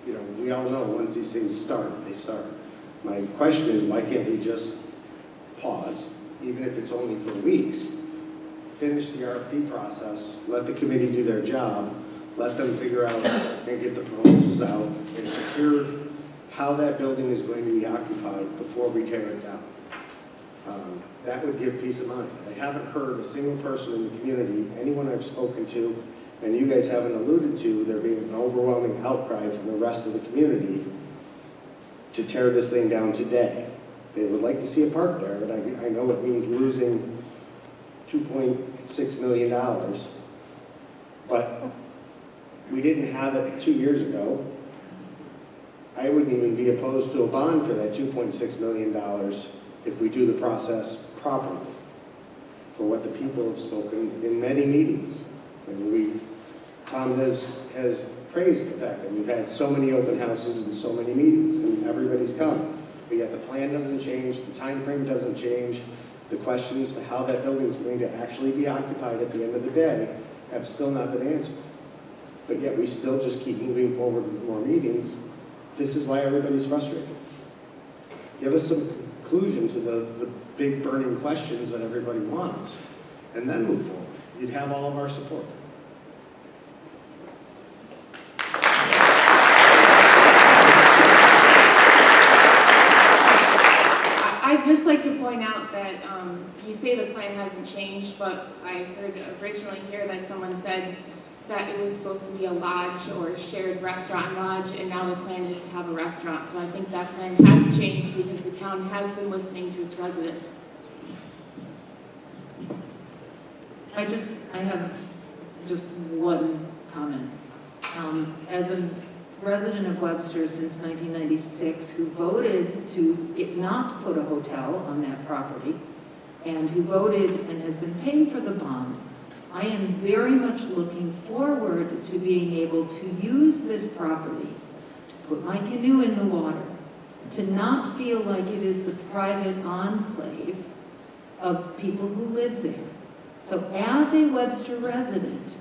you know, we all know once these things start, they start. My question is, why can't we just pause, even if it's only for weeks, finish the RFP process, let the committee do their job, let them figure out and get the proposals out, and secure how that building is going to be occupied before we tear it down. That would give peace of mind. I haven't heard a single person in the community, anyone I've spoken to, and you guys haven't alluded to, there being an overwhelming outcry from the rest of the community to tear this thing down today. They would like to see a park there, but I know it means losing $2.6 million. But we didn't have it 2 years ago. I wouldn't even be opposed to a bond for that $2.6 million if we do the process properly, for what the people have spoken in many meetings. I mean, Tom has praised the fact that we've had so many open houses and so many meetings, and everybody's come. But yet the plan doesn't change, the time frame doesn't change, the questions to how that building is going to actually be occupied at the end of the day have still not been answered. But yet we still just keep moving forward with more meetings. This is why everybody's frustrated. Give us some conclusion to the big burning questions that everybody wants, and then move forward. You'd have all of our support. I'd just like to point out that you say the plan hasn't changed, but I heard originally here that someone said that it was supposed to be a lodge or a shared restaurant lodge, and now the plan is to have a restaurant. So I think that plan has changed because the town has been listening to its residents. I have just one comment. As a resident of Webster since 1996, who voted to not put a hotel on that property, and who voted and has been paying for the bond, I am very much looking forward to being able to use this property to put my canoe in the water, to not feel like it is the private enclave of people who live there. So as a Webster resident,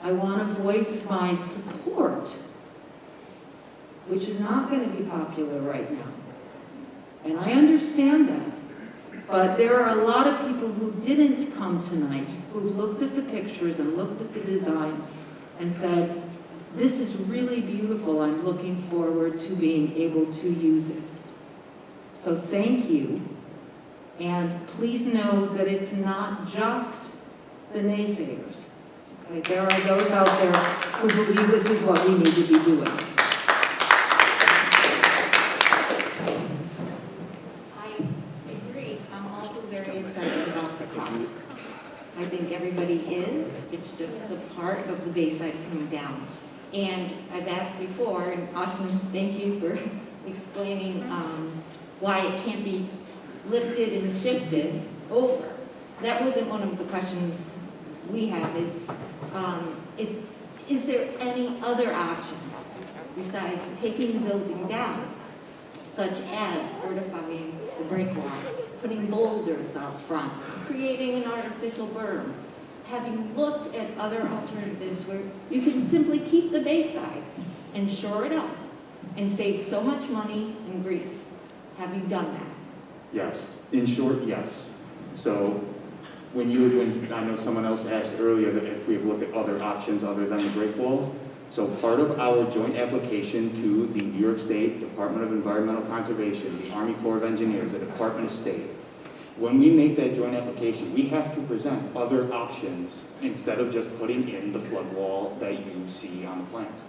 I want to voice my support, which is not going to be popular right now. And I understand that. But there are a lot of people who didn't come tonight, who looked at the pictures and looked at the designs and said, this is really beautiful. I'm looking forward to being able to use it. So thank you. And please know that it's not just the naysayers. Okay? There are those out there who believe this is what we need to be doing. I think everybody is. It's just the part of the Wayside coming down. And I've asked before, and Austin, thank you for explaining why it can't be lifted and shifted over. That wasn't one of the questions we have, is there any other option besides taking the building down, such as fortifying the break wall, putting boulders out front, creating an artificial berm? Have you looked at other alternatives where you can simply keep the Bayside and shore it up and save so much money and grief? Have you done that? Yes. In short, yes. So when I know someone else asked earlier that if we've looked at other options other than the break wall. So part of our joint application to the New York State Department of Environmental Conservation, the Army Corps of Engineers, the Department of State, when we make that joint application, we have to present other options instead of just putting in the flood wall that you see on the plans.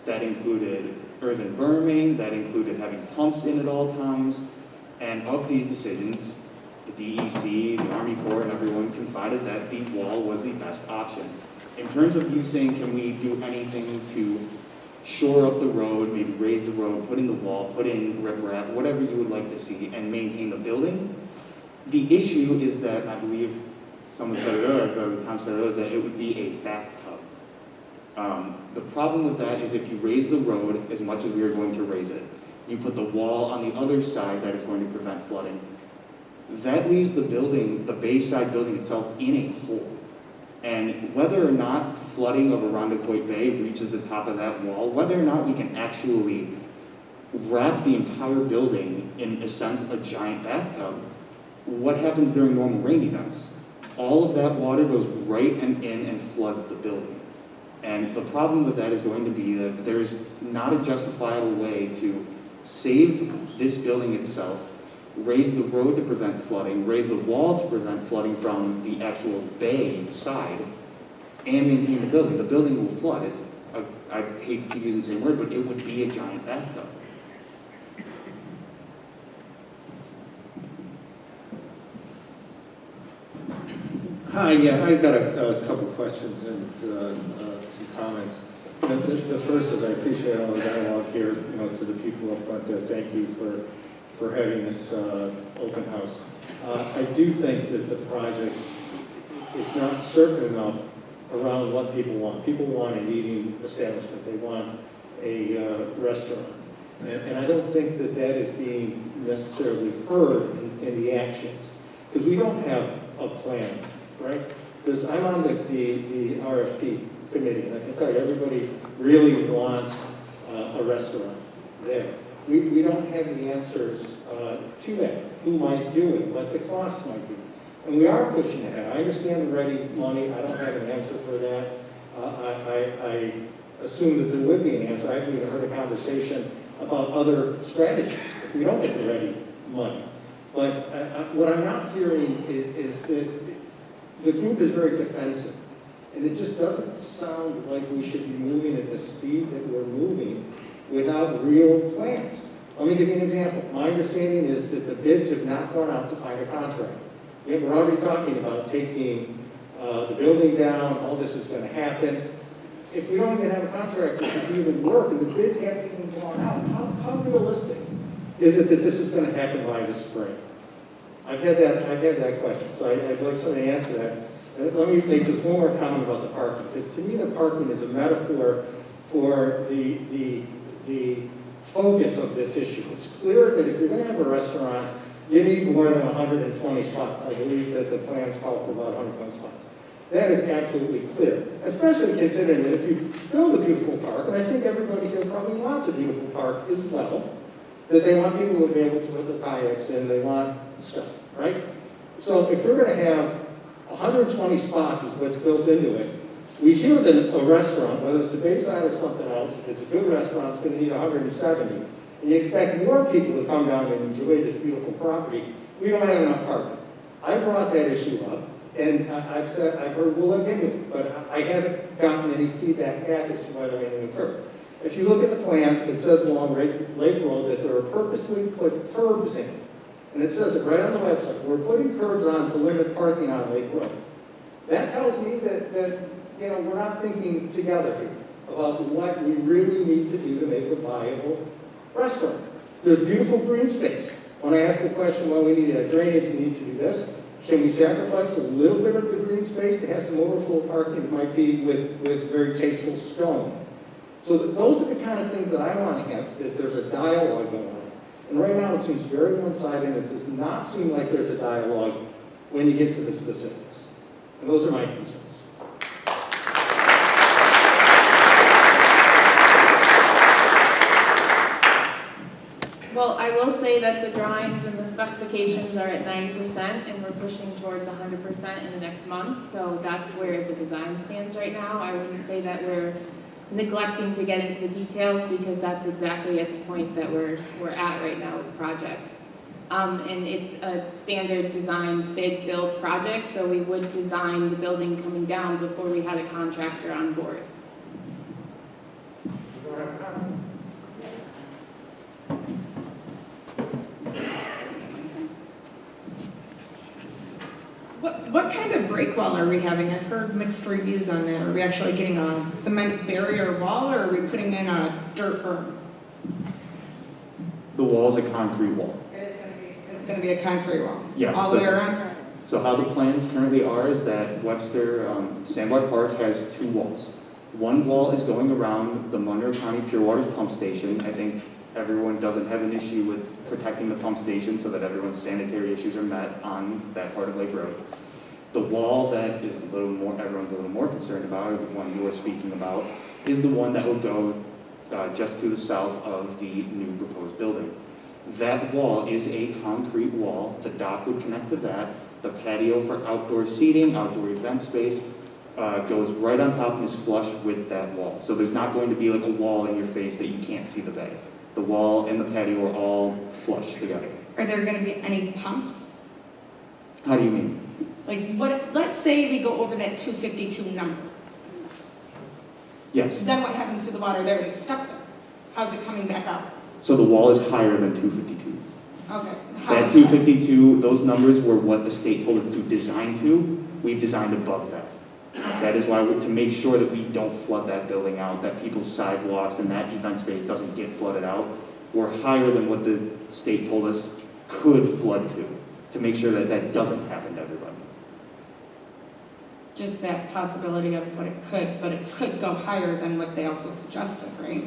That included earthen berming, that included having pumps in at all times, and of these decisions, the DEC, the Army Corps, and everyone confided that the wall was the best option. In terms of you saying, can we do anything to shore up the road, maybe raise the road, put in the wall, put in riprap, whatever you would like to see, and maintain the building? The issue is that, I believe someone said it earlier, Tom said it earlier, is that it would be a bathtub. The problem with that is if you raise the road as much as we are going to raise it, you put the wall on the other side that is going to prevent flooding. That leaves the building, the Bayside building itself, in a hole. And whether or not flooding of Irondequoit Bay reaches the top of that wall, whether or not we can actually wrap the entire building in a sense a giant bathtub, what happens during normal rain events? All of that water goes right in and floods the building. And the problem with that is going to be that there's not a justifiable way to save this building itself, raise the road to prevent flooding, raise the wall to prevent flooding from the actual bay side, and maintain the building. The building will flood. I hate to keep using the same word, but it would be a giant bathtub. Hi, yeah, I've got a couple questions and some comments. The first is I appreciate all the dialogue here, to the people up front there. Thank you for having this open house. I do think that the project is not certain enough around what people want. People want an eating establishment. They want a restaurant. And I don't think that that is being necessarily heard in the actions. Because we don't have a plan, right? Because I'm on the Rfp Committee, and I can tell you, everybody really wants a restaurant there. We don't have the answers to that. Who might do it, what the costs might be. And we are pushing ahead. I understand the ready money. I don't have an answer for that. I assume that there would be an answer. I haven't even heard a conversation about other strategies if we don't get the ready money. But what I'm not hearing is that the group is very defensive. And it just doesn't sound like we should be moving at the speed that we're moving without real plans. Let me give you an example. My understanding is that the bids have not gone out to find a contract. We're already talking about taking the building down, all this is going to happen. If we don't even have a contractor to do the work and the bids haven't even gone out, how realistic is it that this is going to happen by the spring? I've had that question, so I'd like somebody to answer that. Let me make just one more comment about the parking, because to me the parking is a metaphor for the focus of this issue. It's clear that if you're going to have a restaurant, you need more than 120 spots. I believe that the plans call for about 120 spots. That is absolutely clear, especially considering that if you build a beautiful park, and I think everybody here probably wants a beautiful park as well, that they want people to be able to put their kayaks in, they want stuff, right? So if we're going to have 120 spots is what's built into it, we hear that a restaurant, whether it's the Wayside or something else, if it's a good restaurant, it's going to need 170. And you expect more people to come down and enjoy this beautiful property. We don't have enough parking. I brought that issue up, and I've heard we'll look into it, but I haven't gotten any feedback back as to whether anything occurred. If you look at the plans, it says along Lake Road that there are purposely put curbs in. And it says it right on the website. We're putting curbs on to limit parking on Lake Road. That tells me that we're not thinking together here about what we really need to do to make a viable restaurant. There's beautiful green space. When I ask the question, well, we need drainage, we need to do this, can we sacrifice a little bit of the green space to have some overflow parking that might be with very tasteful stone? So those are the kind of things that I want to have, that there's a dialogue going on. And right now it seems very one-sided, and it does not seem like there's a dialogue when you get to the specifics. And those are my concerns. Well, I will say that the drawings and the specifications are at 90%, and we're pushing towards 100% in the next month, so that's where the design stands right now. I wouldn't say that we're neglecting to get into the details, because that's exactly at the point that we're at right now with the project. And it's a standard design bid build project, so we would design the building coming down before we had a contractor on board. What kind of break wall are we having? I've heard mixed reviews on that. Are we actually getting a cement barrier wall, or are we putting in a dirt berm? The wall is a concrete wall. It's going to be a concrete wall? Yes. All the way around? So how the plans currently are is that Webster, Sandbar Park has two walls. One wall is going around the Monroe County Pure Water Pump Station. I think everyone doesn't have an issue with protecting the pump station so that everyone's sanitary issues are met on that part of Lake Road. The wall that is everyone's a little more concerned about, or the one you were speaking about, is the one that would go just to the south of the new proposed building. That wall is a concrete wall. The dock would connect to that. The patio for outdoor seating, outdoor event space, goes right on top and is flush with that wall. So there's not going to be like a wall in your face that you can't see the bay. The wall and the patio are all flush together. Are there going to be any pumps? How do you mean? Like, let's say we go over that 252 number. Yes. Then what happens to the water there? It's stuck there. How's it coming back up? So the wall is higher than 252. Okay. That 252, those numbers were what the state told us to design to. We've designed above that. That is why, to make sure that we don't flood that building out, that people's sidewalks and that event space doesn't get flooded out, we're higher than what the state told us could flood to make sure that that doesn't happen to everybody. Just that possibility of what it could, but it could go higher than what they also suggested, right?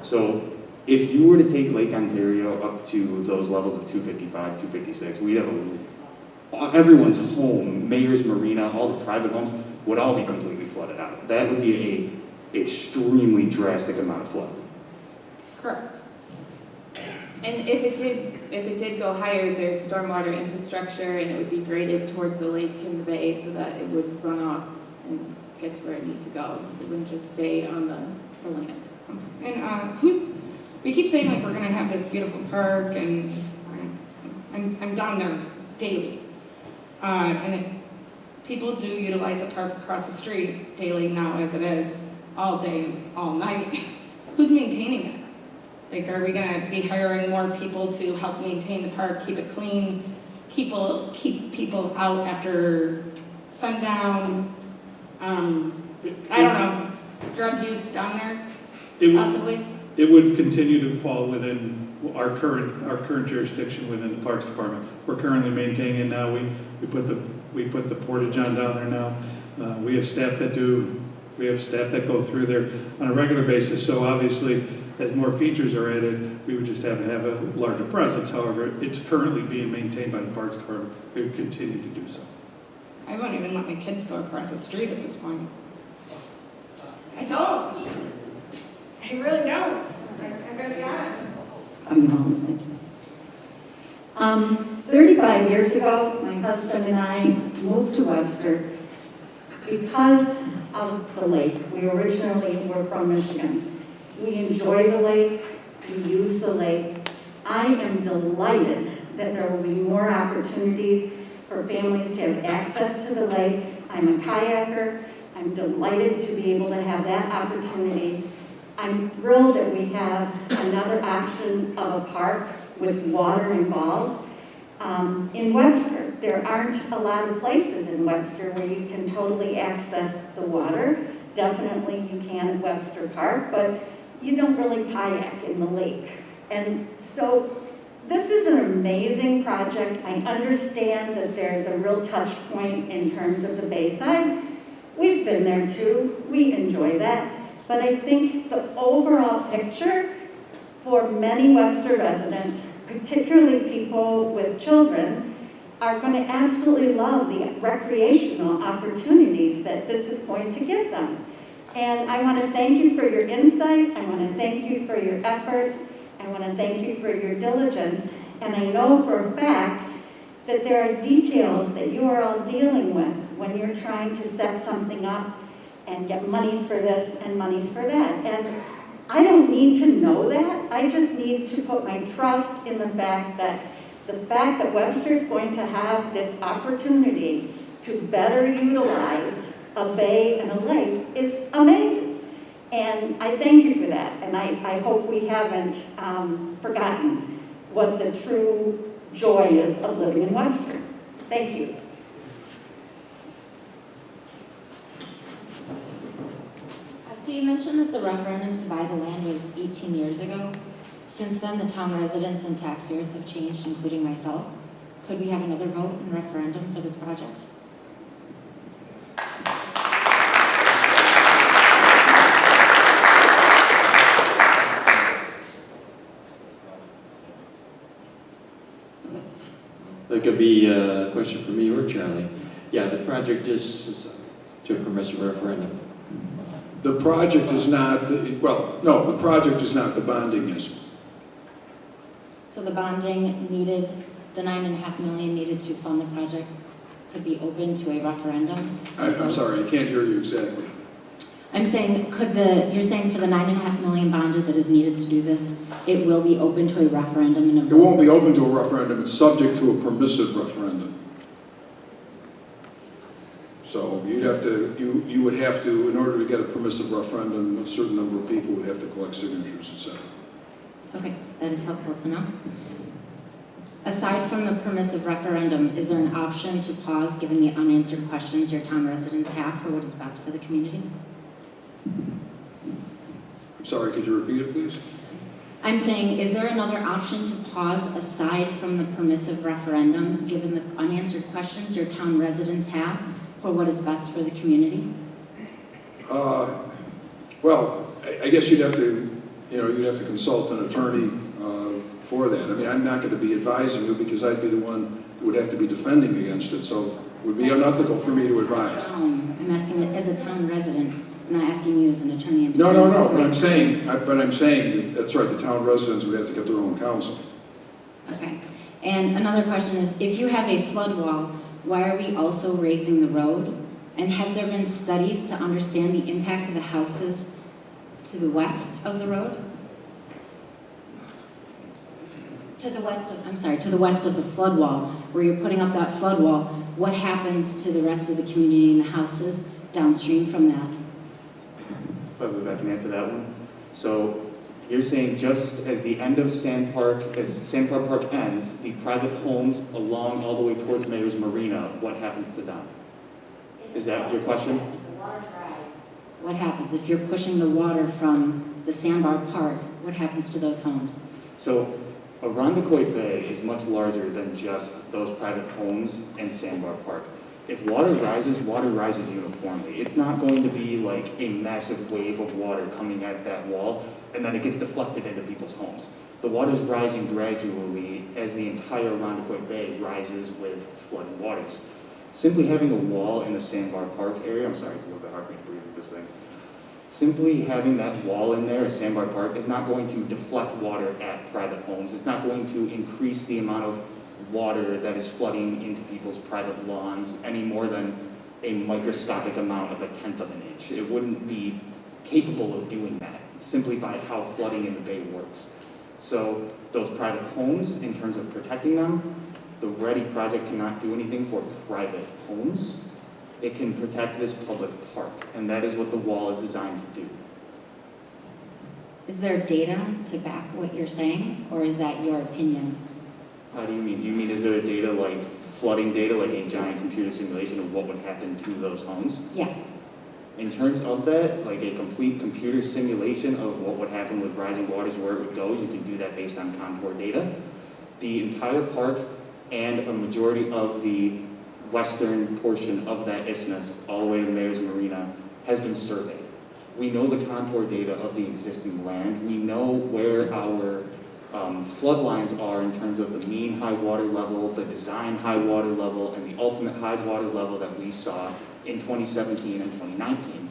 So if you were to take Lake Ontario up to those levels of 255, 256, we'd have everyone's home, Mayor's Marina, all the private homes would all be completely flooded out. That would be a extremely drastic amount of flood. Correct. And if it did go higher, there's stormwater infrastructure, and it would be graded towards the lake and the bay so that it would run off and get to where it needs to go. It wouldn't just stay on the land. And we keep saying like we're going to have this beautiful park, and I'm down there daily. And people do utilize the park across the street daily now as it is, all day, all night. Who's maintaining it? Like, are we going to be hiring more people to help maintain the park, keep it clean, keep people out after sundown? I don't know, drug use down there, possibly? It would continue to fall within our current jurisdiction within the Parks Department. We're currently maintaining it now. We put the portage on down there now. We have staff that go through there on a regular basis. So obviously, as more features are added, we would just have to have a larger presence. However, it's currently being maintained by the Parks Department. We would continue to do so. I won't even let my kids go across the street at this point. I don't. I really don't. I'm gonna be honest. I'm home. 35 years ago, my husband and I moved to Webster because of the lake. We originally were from Michigan. We enjoy the lake, we use the lake. I am delighted that there will be more opportunities for families to have access to the lake. I'm a kayaker. I'm delighted to be able to have that opportunity. I'm thrilled that we have another option of a park with water involved. In Webster, there aren't a lot of places in Webster where you can totally access the water. Definitely you can at Webster Park, but you don't really kayak in the lake. And so this is an amazing project. I understand that there's a real touch point in terms of the Bayside. We've been there too. We enjoy that. But I think the overall picture for many Webster residents, particularly people with children, are going to absolutely love the recreational opportunities that this is going to give them. And I want to thank you for your insight. I want to thank you for your efforts. I want to thank you for your diligence. And I know for a fact that there are details that you are all dealing with when you're trying to set something up and get monies for this and monies for that. And I don't need to know that. I just need to put my trust in the fact that Webster is going to have this opportunity to better utilize a bay and a lake is amazing. And I thank you for that. And I hope we haven't forgotten what the true joy is of living in Webster. Thank you. So you mentioned that the referendum to buy the land was 18 years ago. Since then, the town residents and taxpayers have changed, including myself. Could we have another vote and referendum for this project? That could be a question for me or Charlie. Yeah, the project is to a permissive referendum. The project is not, well, no, the project is not, the bonding is. So the bonding needed, the $9.5 million needed to fund the project could be open to a referendum? I'm sorry, I can't hear you exactly. I'm saying, you're saying for the $9.5 million bonded that is needed to do this, it will be open to a referendum and a vote? It won't be open to a referendum, it's subject to a permissive referendum. So you'd have to, you would have to, in order to get a permissive referendum, a certain number of people would have to collect signatures, etc. Okay, that is helpful to know. Aside from the permissive referendum, is there an option to pause given the unanswered questions your town residents have for what is best for the community? I'm sorry, could you repeat it, please? I'm saying, is there another option to pause aside from the permissive referendum given the unanswered questions your town residents have for what is best for the community? Well, I guess you'd have to consult an attorney for that. I mean, I'm not going to be advising you because I'd be the one who would have to be defending against it, so it would be unethical for me to advise. I'm asking as a town resident. I'm not asking you as an attorney. No, but I'm saying that, that's right, the town residents would have to get their own counsel. Okay. And another question is, if you have a flood wall, why are we also raising the road? And have there been studies to understand the impact of the houses to the west of the road? To the west of the flood wall, where you're putting up that flood wall, what happens to the rest of the community and the houses downstream from that? If I can answer that one. So you're saying just as the end of Sandbar Park ends, the private homes along all the way towards Mayor's Marina, what happens to them? Is that your question? What happens if you're pushing the water from the Sandbar Park? What happens to those homes? So Irondequoit Bay is much larger than just those private homes and Sandbar Park. If water rises uniformly. It's not going to be like a massive wave of water coming at that wall and then it gets deflected into people's homes. The water's rising gradually as the entire Rondequoit Bay rises with flooding waters. Simply having a wall in the Sandbar Park area, I'm sorry, it's a little bit hard for me to breathe with this thing. Simply having that wall in there at Sandbar Park is not going to deflect water at private homes. It's not going to increase the amount of water that is flooding into people's private lawns any more than a microscopic amount of 1/10 of an inch. It wouldn't be capable of doing that simply by how flooding in the bay works. So those private homes, in terms of protecting them, the READY project cannot do anything for private homes. It can protect this public park, and that is what the wall is designed to do. Is there data to back what you're saying, or is that your opinion? How do you mean? Do you mean is there data like flooding data, like a giant computer simulation of what would happen to those homes? Yes. In terms of that, like a complete computer simulation of what would happen with rising waters, where it would go, you can do that based on contour data. The entire park and a majority of the western portion of that isthmus, all the way to Mayor's Marina, has been surveyed. We know the contour data of the existing land. We know where our flood lines are in terms of the mean high water level, the design high water level, and the ultimate high water level that we saw in 2017 and 2019.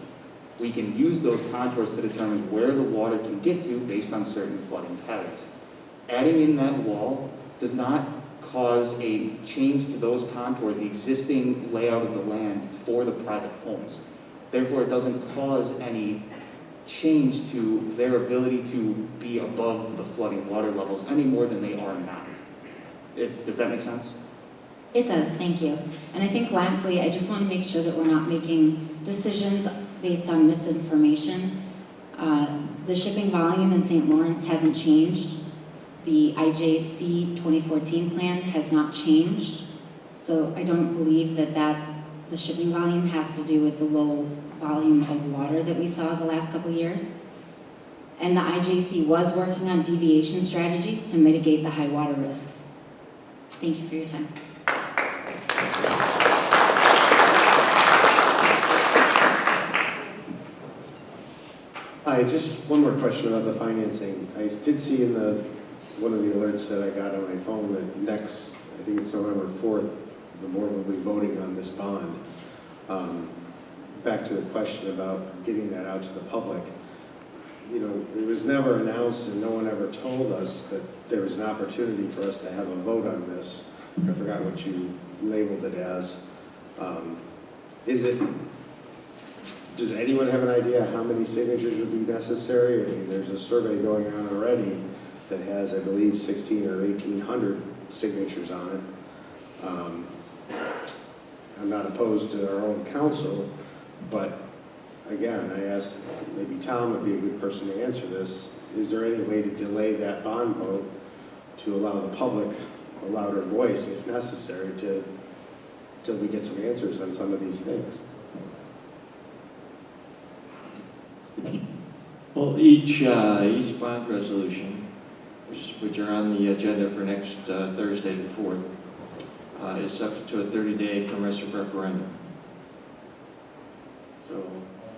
We can use those contours to determine where the water can get to based on certain flooding patterns. Adding in that wall does not cause a change to those contours, the existing layout of the land for the private homes. Therefore, it doesn't cause any change to their ability to be above the flooding water levels any more than they are now. Does that make sense? It does, thank you. And I think lastly, I just want to make sure that we're not making decisions based on misinformation. The shipping volume in St. Lawrence hasn't changed. The IJC 2014 plan has not changed. So I don't believe that the shipping volume has to do with the low volume of water that we saw the last couple of years. And the IJC was working on deviation strategies to mitigate the high water risks. Thank you for your time. Hi, just one more question about the financing. I did see in one of the alerts that I got on my phone that next, I think it's November 4th, the board will be voting on this bond. Back to the question about getting that out to the public. You know, it was never announced and no one ever told us that there was an opportunity for us to have a vote on this. I forgot what you labeled it as. Does anyone have an idea how many signatures would be necessary? I mean, there's a survey going on already that has, I believe, 1,600 or 1,800 signatures on it. I'm not opposed to our own council, but again, I asked, maybe Tom would be a good person to answer this. Is there any way to delay that bond vote to allow the public a louder voice, if necessary, till we get some answers on some of these things? Well, each bond resolution, which are on the agenda for next Thursday, the 4th, is subject to a 30-day permissive referendum. So,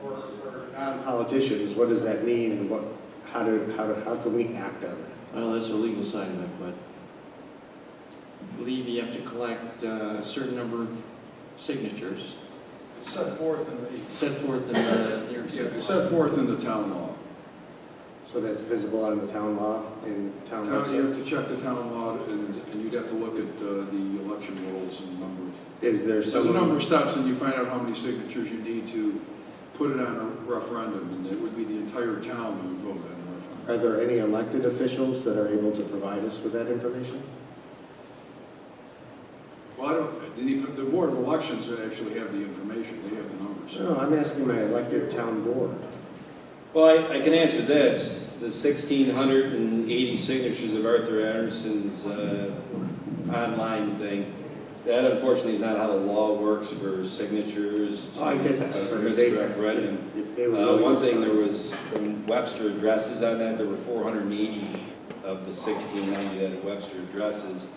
For non-politicians, what does that mean, and how can we act on it? well, that's the legal side of it, but I believe you have to collect a certain number of signatures. It's set forth in the New York State. Yeah, it's set forth in the town law. So that's visible on the town law and town You have website? to check the town law, and you'd have to look at the election rolls and the number of... There's a number of steps, and you find out how many signatures you need to put it on a referendum, and it would be the entire town that would vote on the referendum. Are there any elected officials that are able to provide us with that information? Well, the Board of Elections would actually have the information, they have the numbers. No, I'm asking my elected town board. Well, I can answer this. The 1,680 signatures of Arthur Anderson's online thing, that unfortunately is not how the law works for signatures. Oh, I get that. Permissive referendum. If they were willing One to thing, sign- there was, when Webster addresses on that, there were 480 of the 1,690 that are Webster addresses.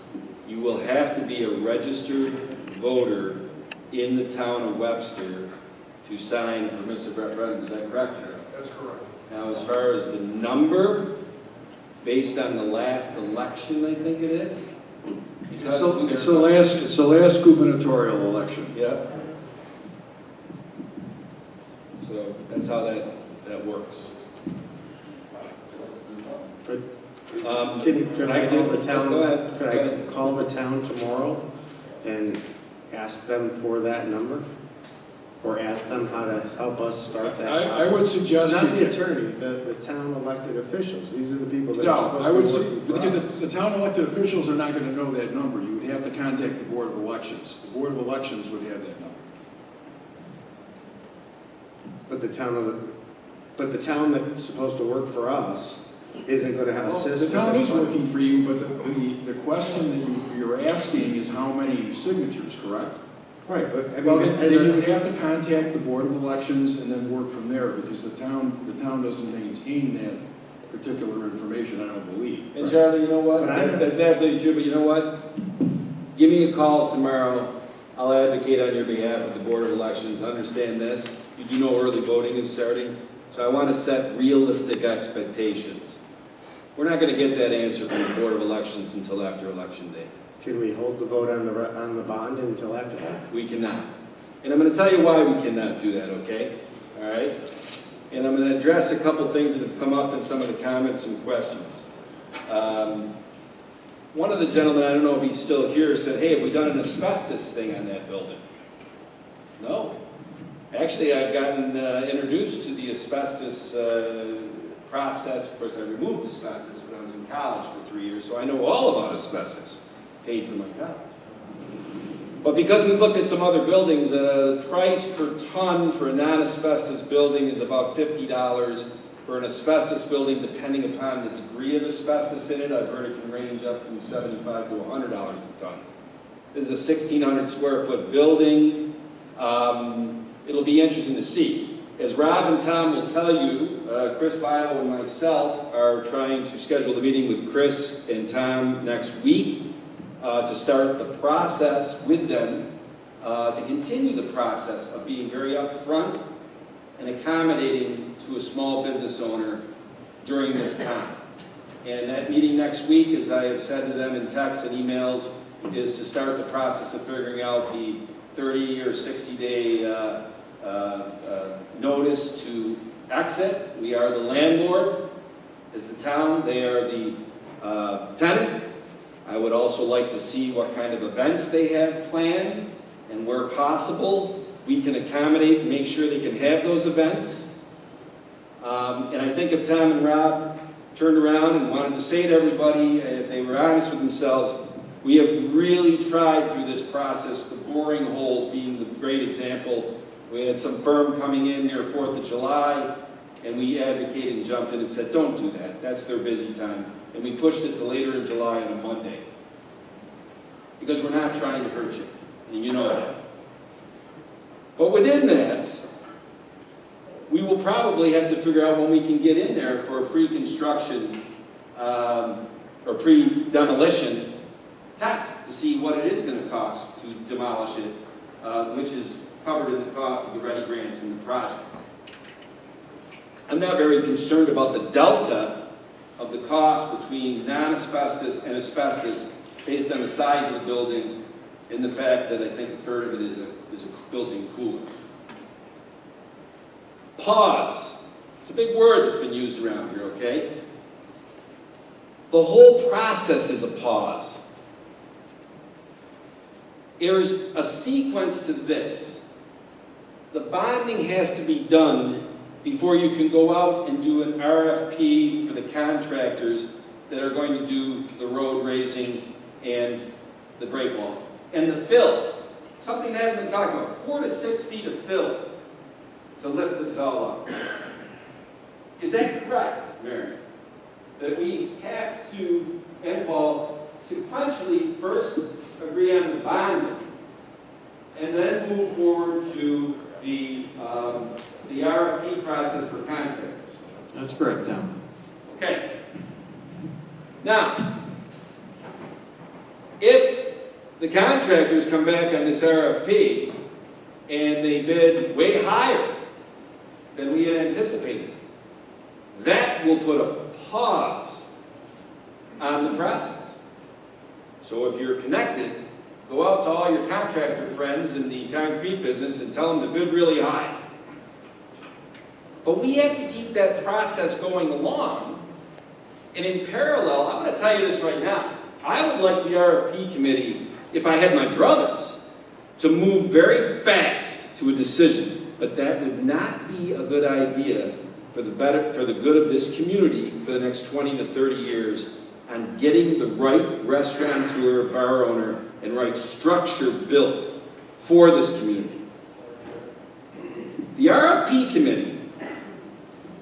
You will have to be a registered voter in the town of Webster to sign a permissive referendum. Is that correct, Sheriff? That's correct. Now, as far as the number, based on the last election, I think it is. It's the last gubernatorial election. Yeah. So that's how that works. But Um, Could I call the town? Go ahead. Could Go I ahead. call the town tomorrow and ask them for that number? Or ask them how to help us start that process? I would suggest Not you the get- attorney, the town elected officials. These are the people that are No, supposed I to would be say, working for because us. the town elected officials are not going to know that number. You would have to contact the Board of Elections. The Board of Elections would have that number. But the town that's supposed to work for us isn't going to have a Well, system. the town that's is working for you, but the question that you're asking is how many signatures, correct? Right, but I Well, mean, then you would have to contact the Board of Elections and then work from there, because the town doesn't maintain that particular information, I don't believe. And Charlie, you know what? But I'm not- That's absolutely true, but you know what? Give me a call tomorrow. I'll advocate on your behalf with the Board of Elections. Understand this. You do know early voting is starting, so I want to set realistic expectations. We're not going to get that answer from the Board of Elections until after Election Day. Can we hold the vote on the bond until after that? We cannot. And I'm going to tell you why we cannot do that, okay? All right? And I'm going to address a couple things that have come up in some of the comments and questions. One of the gentlemen, I don't know if he's still here, said, hey, have we done an asbestos thing on that building? No. Actually, I've gotten introduced to the asbestos process. Of course, I removed asbestos when I was in college for 3 years, so I know all about asbestos. Paid for my college. But because we've looked at some other buildings, the price per ton for a non-asbestos building is about $50. For an asbestos building, depending upon the degree of asbestos in it, I've heard it can range up from $75 to $100 a ton. This is a 1,600 square foot building. It'll be interesting to see. As Rob and Tom will tell you, Chris Vile and myself are trying to schedule a meeting with Chris and Tom next week to start the process with them, to continue the process of being very upfront and accommodating to a small business owner during this time. And that meeting next week, as I have said to them in texts and emails, is to start the process of figuring out the 30 or 60-day notice to exit. We are the landlord as the town. They are the tenant. I would also like to see what kind of events they have planned, and where possible, we can accommodate and make sure they can have those events. And I think if Tom and Rob turned around and wanted to say to everybody, if they were honest with themselves, we have really tried through this process, the boring holes being the great example. We had some firm coming in near 4th of July, and we advocated and jumped in and said, don't do that. That's their busy time. And we pushed it to later in July on a Monday. Because we're not trying to hurt you, and you know that. But within that, we will probably have to figure out when we can get in there for a pre-construction or pre-demolition test to see what it is going to cost to demolish it, which is covered in the cost of the ready grants in the project. I'm not very concerned about the delta of the cost between non-asbestos and asbestos based on the size of the building and the fact that I think a third of it is a built-in cooler. Pause. It's a big word that's been used around here, okay? The whole process is a pause. There's a sequence to this. The bonding has to be done before you can go out and do an RFP for the contractors that are going to do the road raising and the break wall. And the fill, something that hasn't been talked about, 4 to 6 feet of fill to lift it all up. Is that correct, Mary? That we have to, and Paul, sequentially first agree on the bonding, and then move forward to the RFP process for contractors? That's correct, Tom. Okay. Now, if the contractors come back on this RFP and they bid way higher than we had anticipated. That will put a pause on the process. So if you're connected, go out to all your contractor friends in the concrete business and tell them to bid really high. But we have to keep that process going along. And in parallel, I'm going to tell you this right now. I would like the RFP committee, if I had my druthers, to move very fast to a decision. But that would not be a good idea for the good of this community for the next 20 to 30 years on getting the right restaurateur, bar owner, and right structure built for this community. The RFP committee,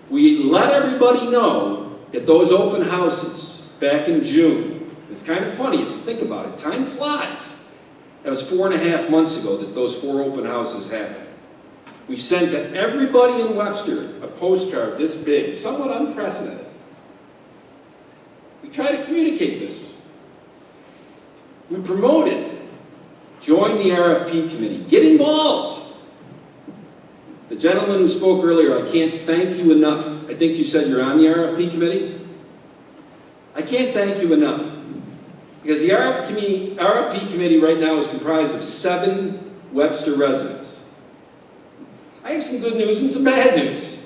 we let everybody know at those open houses back in June. It's kind of funny if you think about it. Time flies. That was 4.5 months ago that those 4 open houses happened. We sent to everybody in Webster a postcard this big, somewhat unprecedented. We try to communicate this. We promoted, join the RFP committee, get involved. The gentleman who spoke earlier, I can't thank you enough. I think you said you're on the RFP committee. I can't thank you enough. Because the RFP committee right now is comprised of 7 Webster residents. I have some good news and some bad news.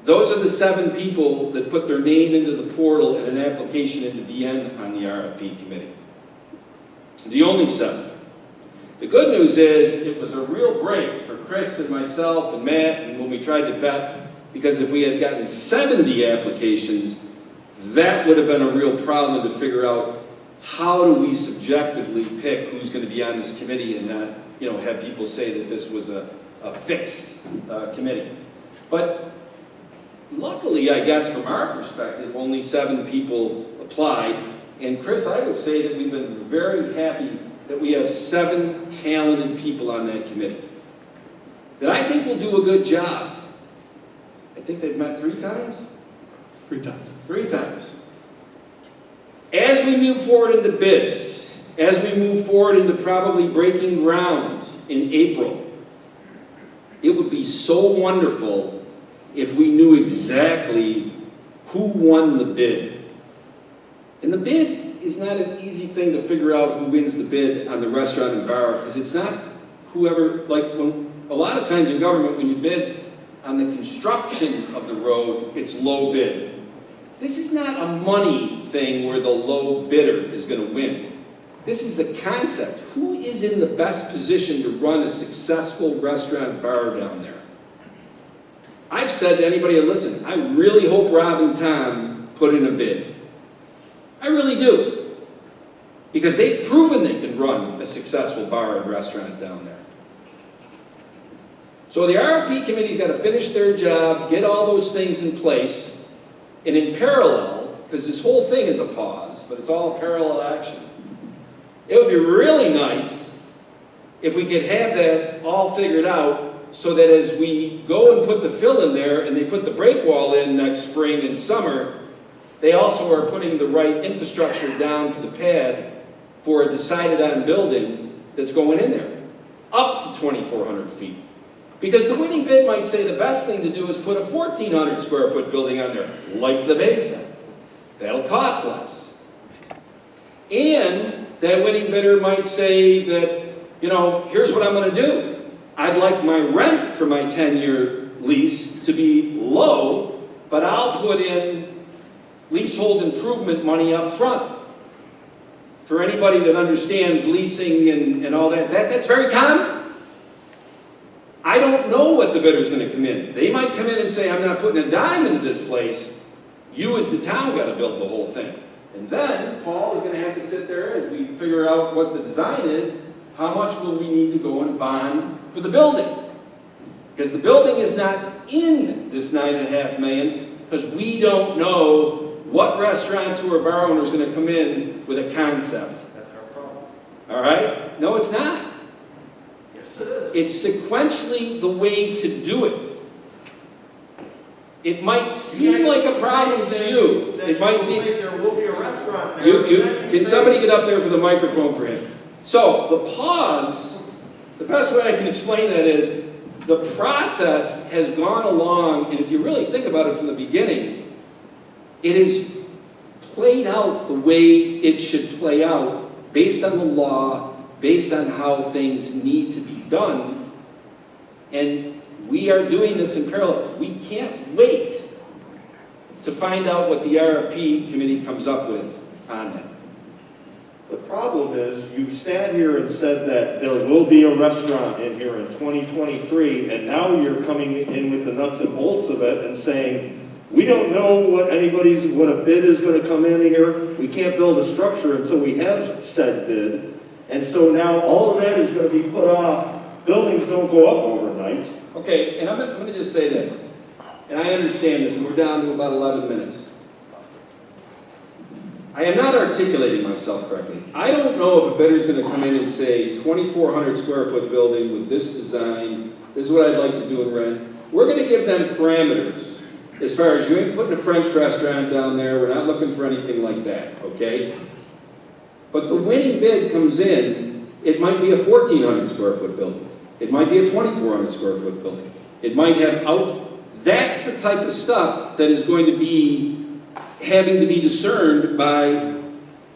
Those are the 7 people that put their name into the portal and an application into BN on the RFP committee. The only 7. The good news is it was a real break for Chris and myself and Matt, and when we tried to vet, because if we had gotten 70 applications, that would have been a real problem to figure out how do we subjectively pick who's going to be on this committee and not, have people say that this was a fixed committee. But luckily, I guess from our perspective, only 7 people applied. And Chris, I would say that we've been very happy that we have 7 talented people on that committee that I think will do a good job. I think they've met 3 times? 3 times. 3 times. As we move forward into bids, as we move forward into probably breaking ground in April, it would be so wonderful if we knew exactly who won the bid. And the bid is not an easy thing to figure out who wins the bid on the restaurant and bar, because it's not whoever, a lot of times in government when you bid on the construction of the road, it's low bid. This is not a money thing where the low bidder is going to win. This is a concept. Who is in the best position to run a successful restaurant bar down there? I've said to anybody that listen, I really hope Rob and Tom put in a bid. I really do. Because they've proven they can run a successful bar and restaurant down there. So the RFP committee's got to finish their job, get all those things in place, and in parallel, because this whole thing is a pause, but it's all a parallel action. It would be really nice if we could have that all figured out so that as we go and put the fill in there and they put the break wall in next spring and summer, they also are putting the right infrastructure down for the pad for a decided on building that's going in there, up to 2,400 feet. Because the winning bid might say the best thing to do is put a 1,400 square foot building on there, like the Wayside. That'll cost less. And that winning bidder might say that, here's what I'm going to do. I'd like my rent for my 10-year lease to be low, but I'll put in leasehold improvement money up front. For anybody that understands leasing and all that, that's very common. I don't know what the bidder's going to come in. They might come in and say, I'm not putting a dime into this place. You as the town got to build the whole thing. And then Paul is going to have to sit there as we figure out what the design is. How much will we need to go and bond for the building? Because the building is not in this $9.5 million because we don't know what restaurateur or bar owner is going to come in with a concept. That's our problem. All right? No, it's not. Yes, it is. It's sequentially the way to do it. It might seem like a problem to you. It might seem. There will be a restaurant there. Can somebody get up there for the microphone for him? So the pause The best way I can explain that is the process has gone along, and if you really think about it from the beginning, it is played out the way it should play out based on the law, based on how things need to be done. And we are doing this in parallel. We can't wait to find out what the RFP committee comes up with on that. The problem is, you sat here and said that there will be a restaurant in here in 2023, and now you're coming in with the nuts and bolts of it and saying, we don't know what a bid is going to come in here. We can't build a structure until we have said bid. And so now all of that is going to be put off. Buildings don't go up overnight. Okay, and I'm going to just say this, and I understand this, and we're down to about 11 minutes. I am not articulating myself correctly. I don't know if a bidder's going to come in and say 2,400 square foot building with this design, this is what I'd like to do in rent. We're going to give them parameters. As far as you ain't putting a French restaurant down there, we're not looking for anything like that, okay? But the winning bid comes in, it might be a 1,400 square foot building. It might be a 2,400 square foot building. It might have that's the type of stuff that is going to be having to be discerned by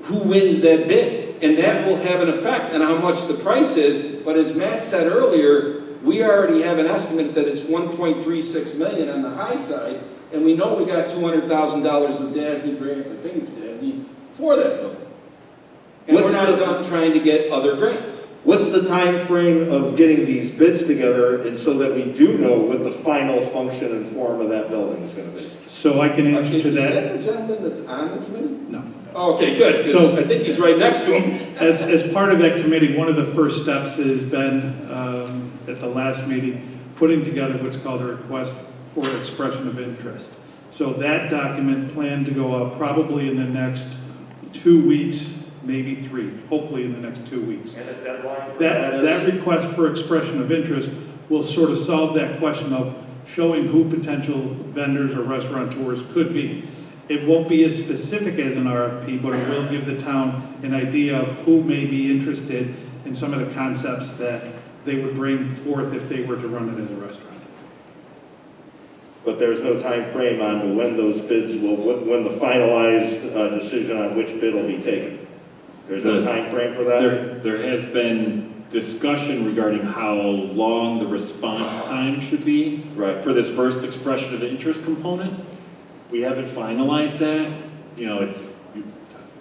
who wins that bid. And that will have an effect on how much the price is. But as Matt said earlier, we already have an estimate that it's 1.36 million on the high side, and we know we got $200,000 of DASNY grants, I think it's DASNY, for that building. And we're not done trying to get other grants. What's the time frame of getting these bids together, and so that we do know what the final function and form of that building is going to be? So I can answer to that. Is that the gentleman that's on the committee? No. Oh, okay, good. So I think he's right next to him. As part of that committee, one of the first steps has been, at the last meeting, putting together what's called a request for expression of interest. So that document planned to go out probably in the next 2 weeks, maybe 3, hopefully in the next 2 weeks. And a deadline for That request for expression of interest will sort of solve that question of showing who potential vendors or restaurateurs could be. It won't be as specific as an RFP, but it will give the town an idea of who may be interested in some of the concepts that they would bring forth if they were to run it as a restaurant. But there's no time frame on when those bids will, when the finalized decision on which bid will be taken. There's no time frame for that? There has been discussion regarding how long the response time should be for this first expression of interest component. We haven't finalized that. You know,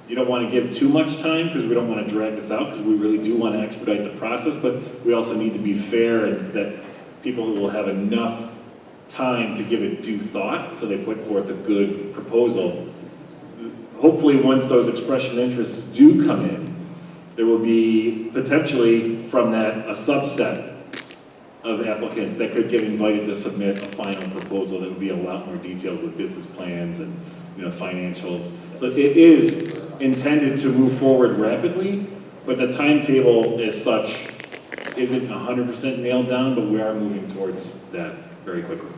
you don't want to give too much time because we don't want to drag this out, because we really do want to expedite the process, but we also need to be fair and that people will have enough time to give it due thought so they put forth a good proposal. Hopefully, once those expression interests do come in, there will be potentially from that a subset of applicants that could get invited to submit a final proposal that would be a lot more detailed with business plans and financials. So it is intended to move forward rapidly, but the timetable as such isn't 100% nailed down, but we are moving towards that very quickly.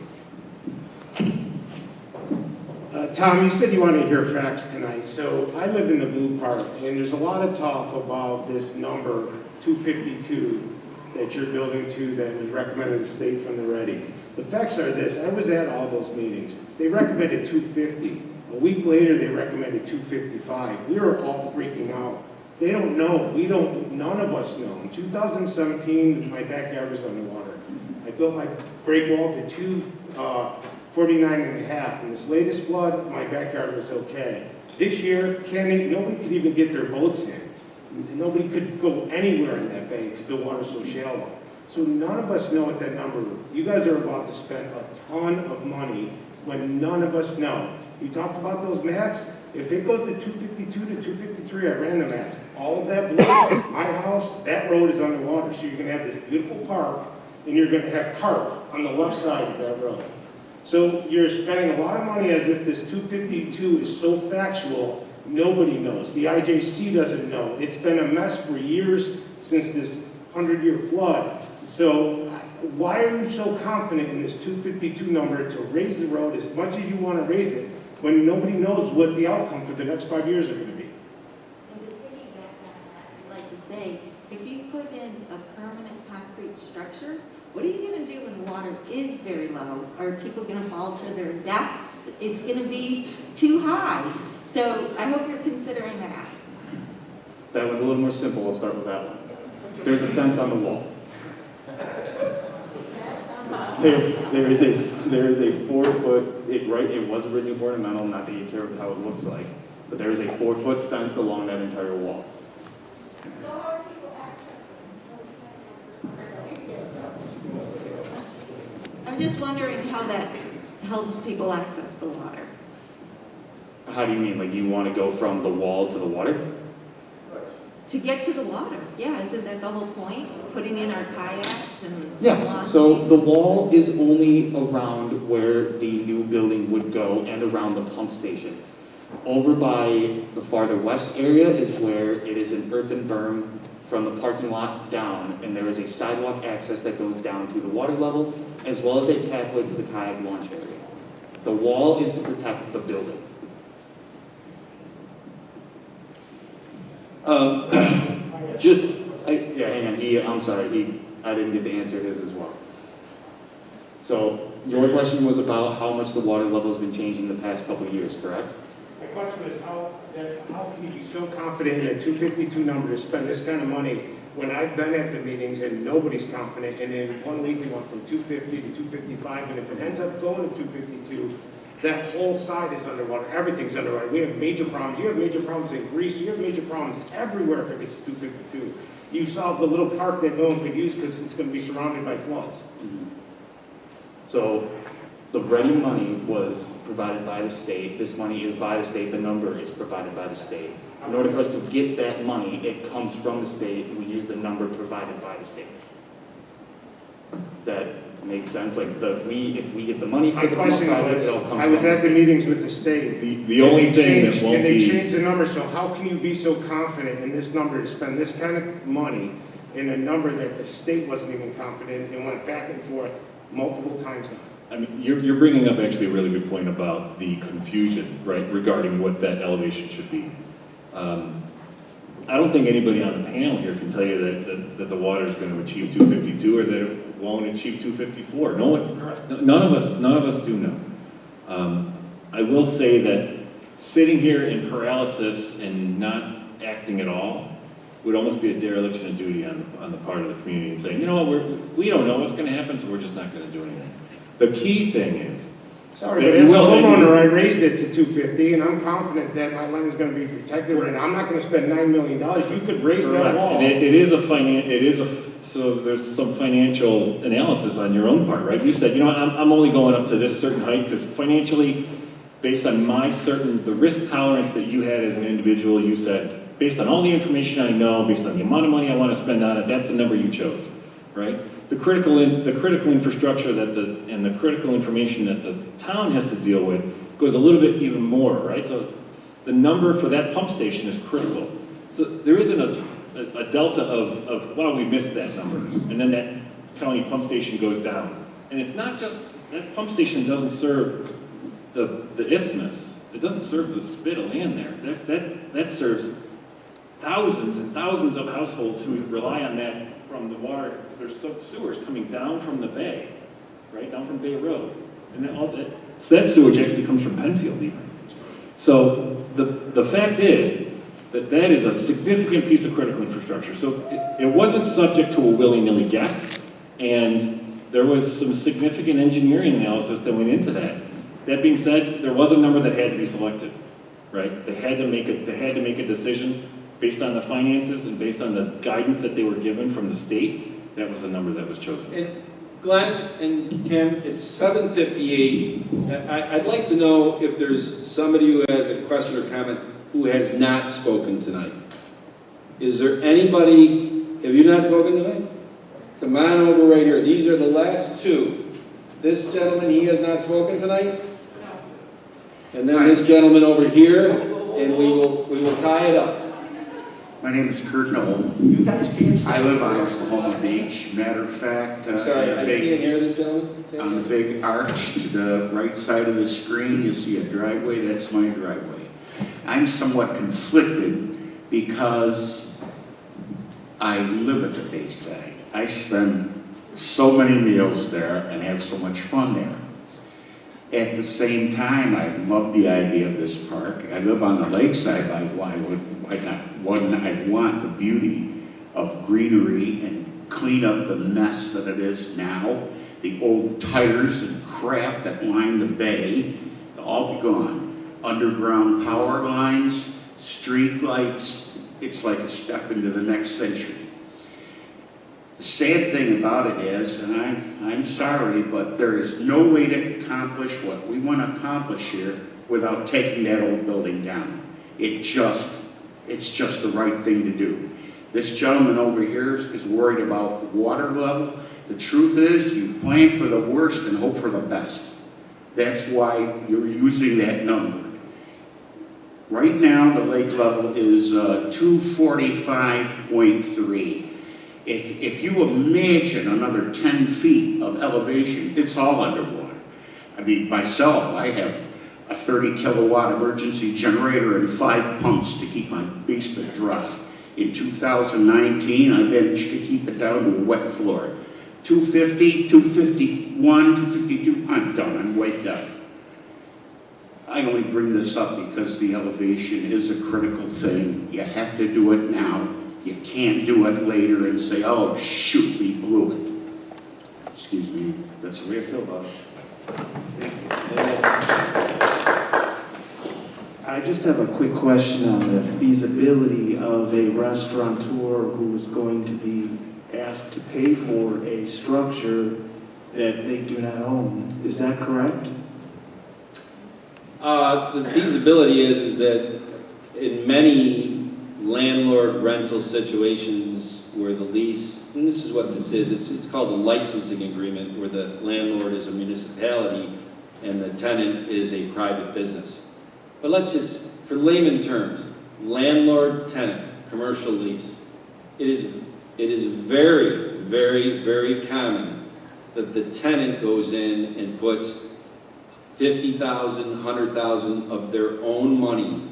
Tom, you said you wanted to hear facts tonight. So I live in the Blue Park, and there's a lot of talk about this number, 252, that you're building to that was recommended to state from the ready. The facts are this: I was at all those meetings. They recommended 250. A week later, they recommended 255. We were all freaking out. They don't know. We don't. None of us know. In 2017, my backyard was underwater. I built my break wall to 249 and a half. In this latest flood, my backyard was okay. This year, nobody could even get their boats in. Nobody could go anywhere in that bay because the water's so shallow. So none of us know what that number is. You guys are about to spend a ton of money when none of us know. You talked about those maps. If it goes to 252 to 253, I ran the maps. All of that blue, my house, that road is underwater. So you're going to have this beautiful park, and you're going to have carp on the left side of that road. So you're spending a lot of money as if this 252 is so factual. Nobody knows. The IJC doesn't know. It's been a mess for years since this 100-year flood. So why are you so confident in this 252 number to raise the road as much as you want to raise it when nobody knows what the outcome for the next 5 years are going to be? And to piggyback on that, I'd like to say, if you put in a permanent concrete structure, what are you gonna do when the water is very low? Are people gonna fall to their deaths? It's gonna be too high. So I hope you're considering that. That one's a little more simple, I'll start with that one. There's a fence on the wall. There is a 4-foot, it was originally ornamental, not that you care how it looks like, but there is a 4-foot fence along that entire wall. I'm just wondering how that helps people access the water. How do you mean, like you want to go from the wall to the water? To get to the water, yeah, isn't that the whole point? Putting in our kayaks and... Yes, so the wall is only around where the new building would go and around the pump station. Over by the farther west area is where it is an earthen berm from the parking lot down, and there is a sidewalk access that goes down to the water level, as well as a pathway to the kayak launch area. The wall is to protect the building. Yeah, hang on, I'm sorry, I didn't get to answer his as well. So, your question was about how much the water level has been changing the past couple of years, correct? My question is how can you be so confident in a 252 number to spend this kind of money when I've been at the meetings and nobody's confident, and in 1 week it went from 250 to 255, and if it ends up going to 252, that whole side is underwater, everything's underwater. We have major problems. You have major problems in Greece, you have major problems everywhere if it gets to 252. You saw the little park that no one could use because it's going to be surrounded by floods. So, the ready money was provided by the state. This money is by the state. The number is provided by the state. In order for us to get that money, it comes from the state, and we use the number provided by the state. Does that make sense? Like, if we get the money for My the question project, was, it'll come I was from at the meetings with the state. The only thing that won't and they be... changed the number, so how can you be so confident in this number to spend this kind of money in a number that the state wasn't even confident and went back and forth multiple times now? I mean, you're bringing up actually a really good point about the confusion, right, regarding what that elevation should be. I don't think anybody on the panel here can tell you that the water is going to achieve 252 or that it won't achieve 254. No one, none of us do know. I will say that sitting here in paralysis and not acting at all would almost be a dereliction of duty on the part of the community and saying, you know what, we don't know what's going to happen, so we're just not going to do anything. The key thing is, Sorry, but as a homeowner, I raised it to 250, and I'm confident that my land is going to be protected, and I'm not going to spend $9 million. You could raise that wall. And so there's some financial analysis on your own part, right? You said, you know, I'm only going up to this certain height because financially, based on the risk tolerance that you had as an individual, you said, based on all the information I know, based on the amount of money I want to spend on it, that's the number you chose, right? The critical infrastructure and the critical information that the town has to deal with goes a little bit even more, right? So the number for that pump station is critical. So there isn't a delta of, wow, we missed that number. And then that county pump station goes down. And it's not just, that pump station doesn't serve the isthmus. It doesn't serve the spit of land there. That serves thousands and thousands of households who rely on that from the water. There's sewers coming down from the bay, right, down from Bay Road. And then so that sewage actually comes from Penfield even. So the fact is that is a significant piece of critical infrastructure. So it wasn't subject to a willy-nilly guess, and there was some significant engineering analysis that went into that. That being said, there was a number that had to be selected, right? They had to make a decision based on the finances and based on the guidance that they were given from the state. That was the number that was chosen. And Glenn and Kim, it's 7:58. I'd like to know if there's somebody who has a question or comment who has not spoken tonight. Is there anybody, have you not spoken tonight? Come on over right here. These are the last two. This gentleman, he has not spoken tonight? And then this gentleman over here, and we will tie it up. My name is Kurt Knoll. I live on Oklahoma Beach. Matter of fact, I'm sorry, I can't hear this gentleman. on the big arch to the right side of the screen, you see a driveway. That's my driveway. I'm somewhat conflicted because I live at the Wayside. I spend so many meals there and have so much fun there. At the same time, I love the idea of this park. I live on the lakeside. Why not? Wouldn't I want the beauty of greenery and clean up the mess that it is now? The old tires and crap that line the bay, all be gone. Underground power lines, street lights, it's like a step into the next century. The sad thing about it is, and I'm sorry, but there is no way to accomplish what we want to accomplish here without taking that old building down. It's just the right thing to do. This gentleman over here is worried about the water level. The truth is, you plan for the worst and hope for the best. That's why you're using that number. Right now, the lake level is 245.3. If you imagine another 10 feet of elevation, it's all underwater. I mean, myself, I have a 30 kilowatt emergency generator and 5 pumps to keep my basement dry. In 2019, I managed to keep it down to a wet floor. 250, 251, 252, I'm done, I'm wiped out. I only bring this up because the elevation is a critical thing. You have to do it now. You can't do it later and say, oh, shoot, we blew it. Excuse me, that's the way I feel about it. I just have a quick question on the feasibility of a restaurateur who is going to be asked to pay for a structure that they do not own. Is that correct? The feasibility is that in many landlord rental situations where the lease, and this is what this is, it's called a licensing agreement where the landlord is a municipality and the tenant is a private business. But let's just, for layman terms, landlord-tenant, commercial lease. It is very, very, very common that the tenant goes in and puts $50,000, $100,000 of their own money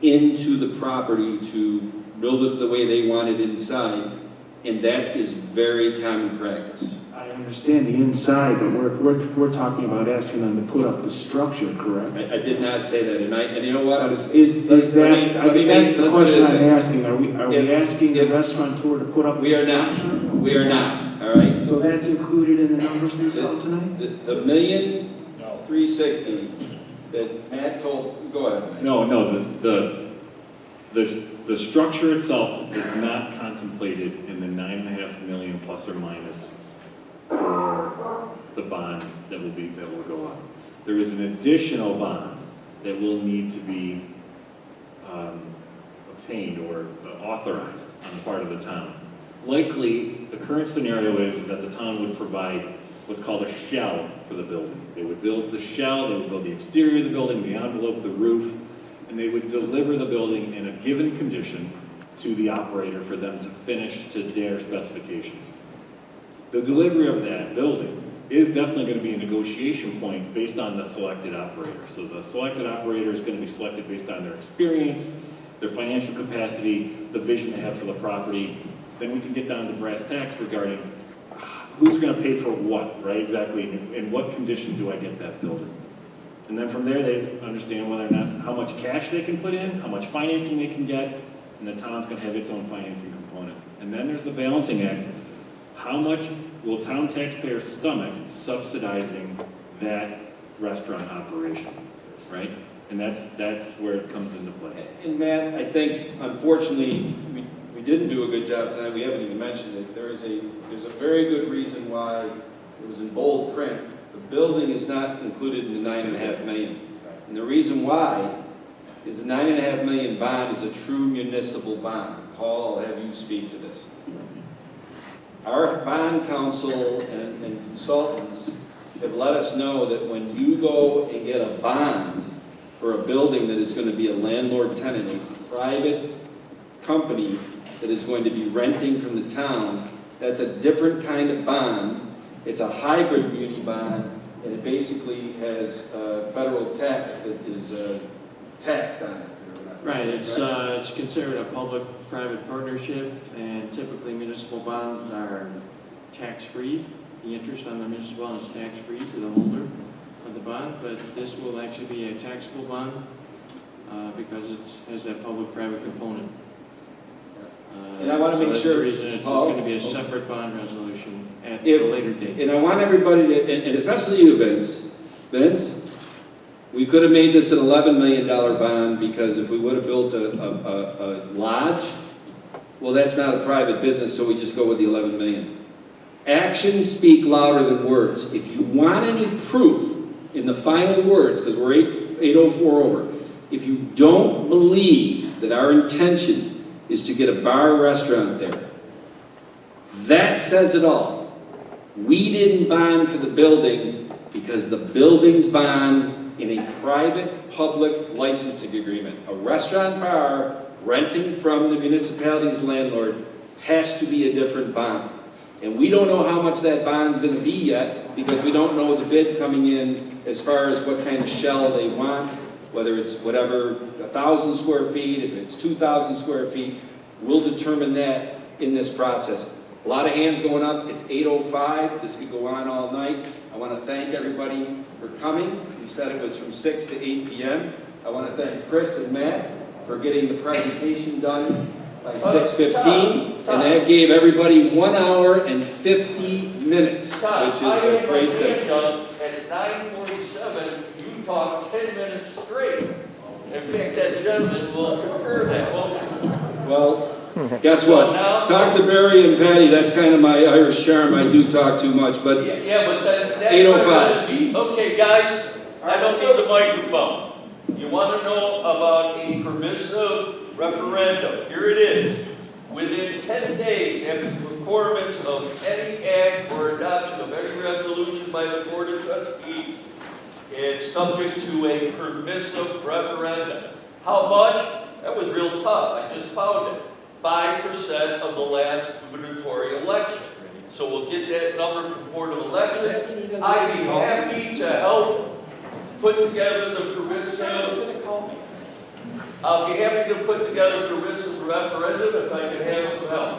into the property to build it the way they want it inside, and that is very common practice. I understand the inside, but we're talking about asking them to put up the structure, correct? I did not say that, and you know what? Is that, that's the question I'm asking. Are we asking the restaurateur to put up the structure? We are not, all right? So that's included in the numbers we saw tonight? The $1,360,000 that Matt told, go ahead, Matt. No, the structure itself is not contemplated in the $9.5 million plus or minus for the bonds that will go up. There is an additional bond that will need to be obtained or authorized on the part of the town. Likely, the current scenario is that the town would provide what's called a shell for the building. They would build the shell, they would build the exterior of the building, the envelope, the roof, and they would deliver the building in a given condition to the operator for them to finish to their specifications. The delivery of that building is definitely going to be a negotiation point based on the selected operator. So the selected operator is going to be selected based on their experience, their financial capacity, the vision they have for the property. Then we can get down to brass tacks regarding who's going to pay for what, right? Exactly, in what condition do I get that building? And then from there, they understand whether or not, how much cash they can put in, how much financing they can get, and the town's going to have its own financing component. And then there's the balancing act. How much will town taxpayers stomach subsidizing that restaurant operation, right? And that's where it comes into play. And Matt, I think, unfortunately, we didn't do a good job tonight. We haven't even mentioned it. There's a very good reason why it was in bold print. The building is not included in the $9.5 million. And the reason why is the $9.5 million bond is a true municipal bond. Paul, I'll have you speak to this. Our bond counsel and consultants have let us know that when you go and get a bond for a building that is going to be a landlord-tenant, a private company that is going to be renting from the town, that's a different kind of bond. It's a hybrid muni bond, and it basically has federal tax that is taxed on it. Right, it's considered a public-private partnership, and typically municipal bonds are tax-free. The interest on the municipal bond is tax-free to the holder of the bond, but this will actually be a taxable bond because it has that public-private component. And I want to make that's sure, the reason it's Paul, going to be a separate bond resolution at a later date. And I want everybody to, and especially you, Vince, we could have made this an $11 million bond because if we would have built a lodge, well, that's not a private business, so we just go with the 11 million. Actions speak louder than words. If you want any proof in the final words, because we're 8:04 over, if you don't believe that our intention is to get a bar restaurant there, that says it all. We didn't bond for the building because the building's bond in a private-public licensing agreement. A restaurant bar renting from the municipality's landlord has to be a different bond. And we don't know how much that bond's gonna be yet because we don't know the bid coming in as far as what kind of shell they want, whether it's whatever, 1,000 square feet, if it's 2,000 square feet. We'll determine that in this process. A lot of hands going up. It's 8:05. This could go on all night. I want to thank everybody for coming. We said it was from 6 to 8 p.m. I want to thank Chris and Matt for getting the presentation done by 6:15. And that gave everybody 1 hour and 50 minutes, which is a great thing. At 9:47, you talked 10 minutes straight. In fact, that gentleman will confirm that, won't you? Well, guess what? Talk to Barry and Patty. That's kind of my Irish charm. I do talk too much, but Yeah, but that's 8:05. Okay, guys, I don't need the microphone. You want to know about a permissive referendum? Here it is. Within 10 days after the performance of any act or adoption of any resolution by the Board of Trustees, it's subject to a permissive referendum. How much? That was real tough. I just found it. 5% of the last gubernatorial election. So we'll get that number from Board of Election. I'd be happy to help put together the permissive. I'll be happy to put together a permissive referendum if I can have some help.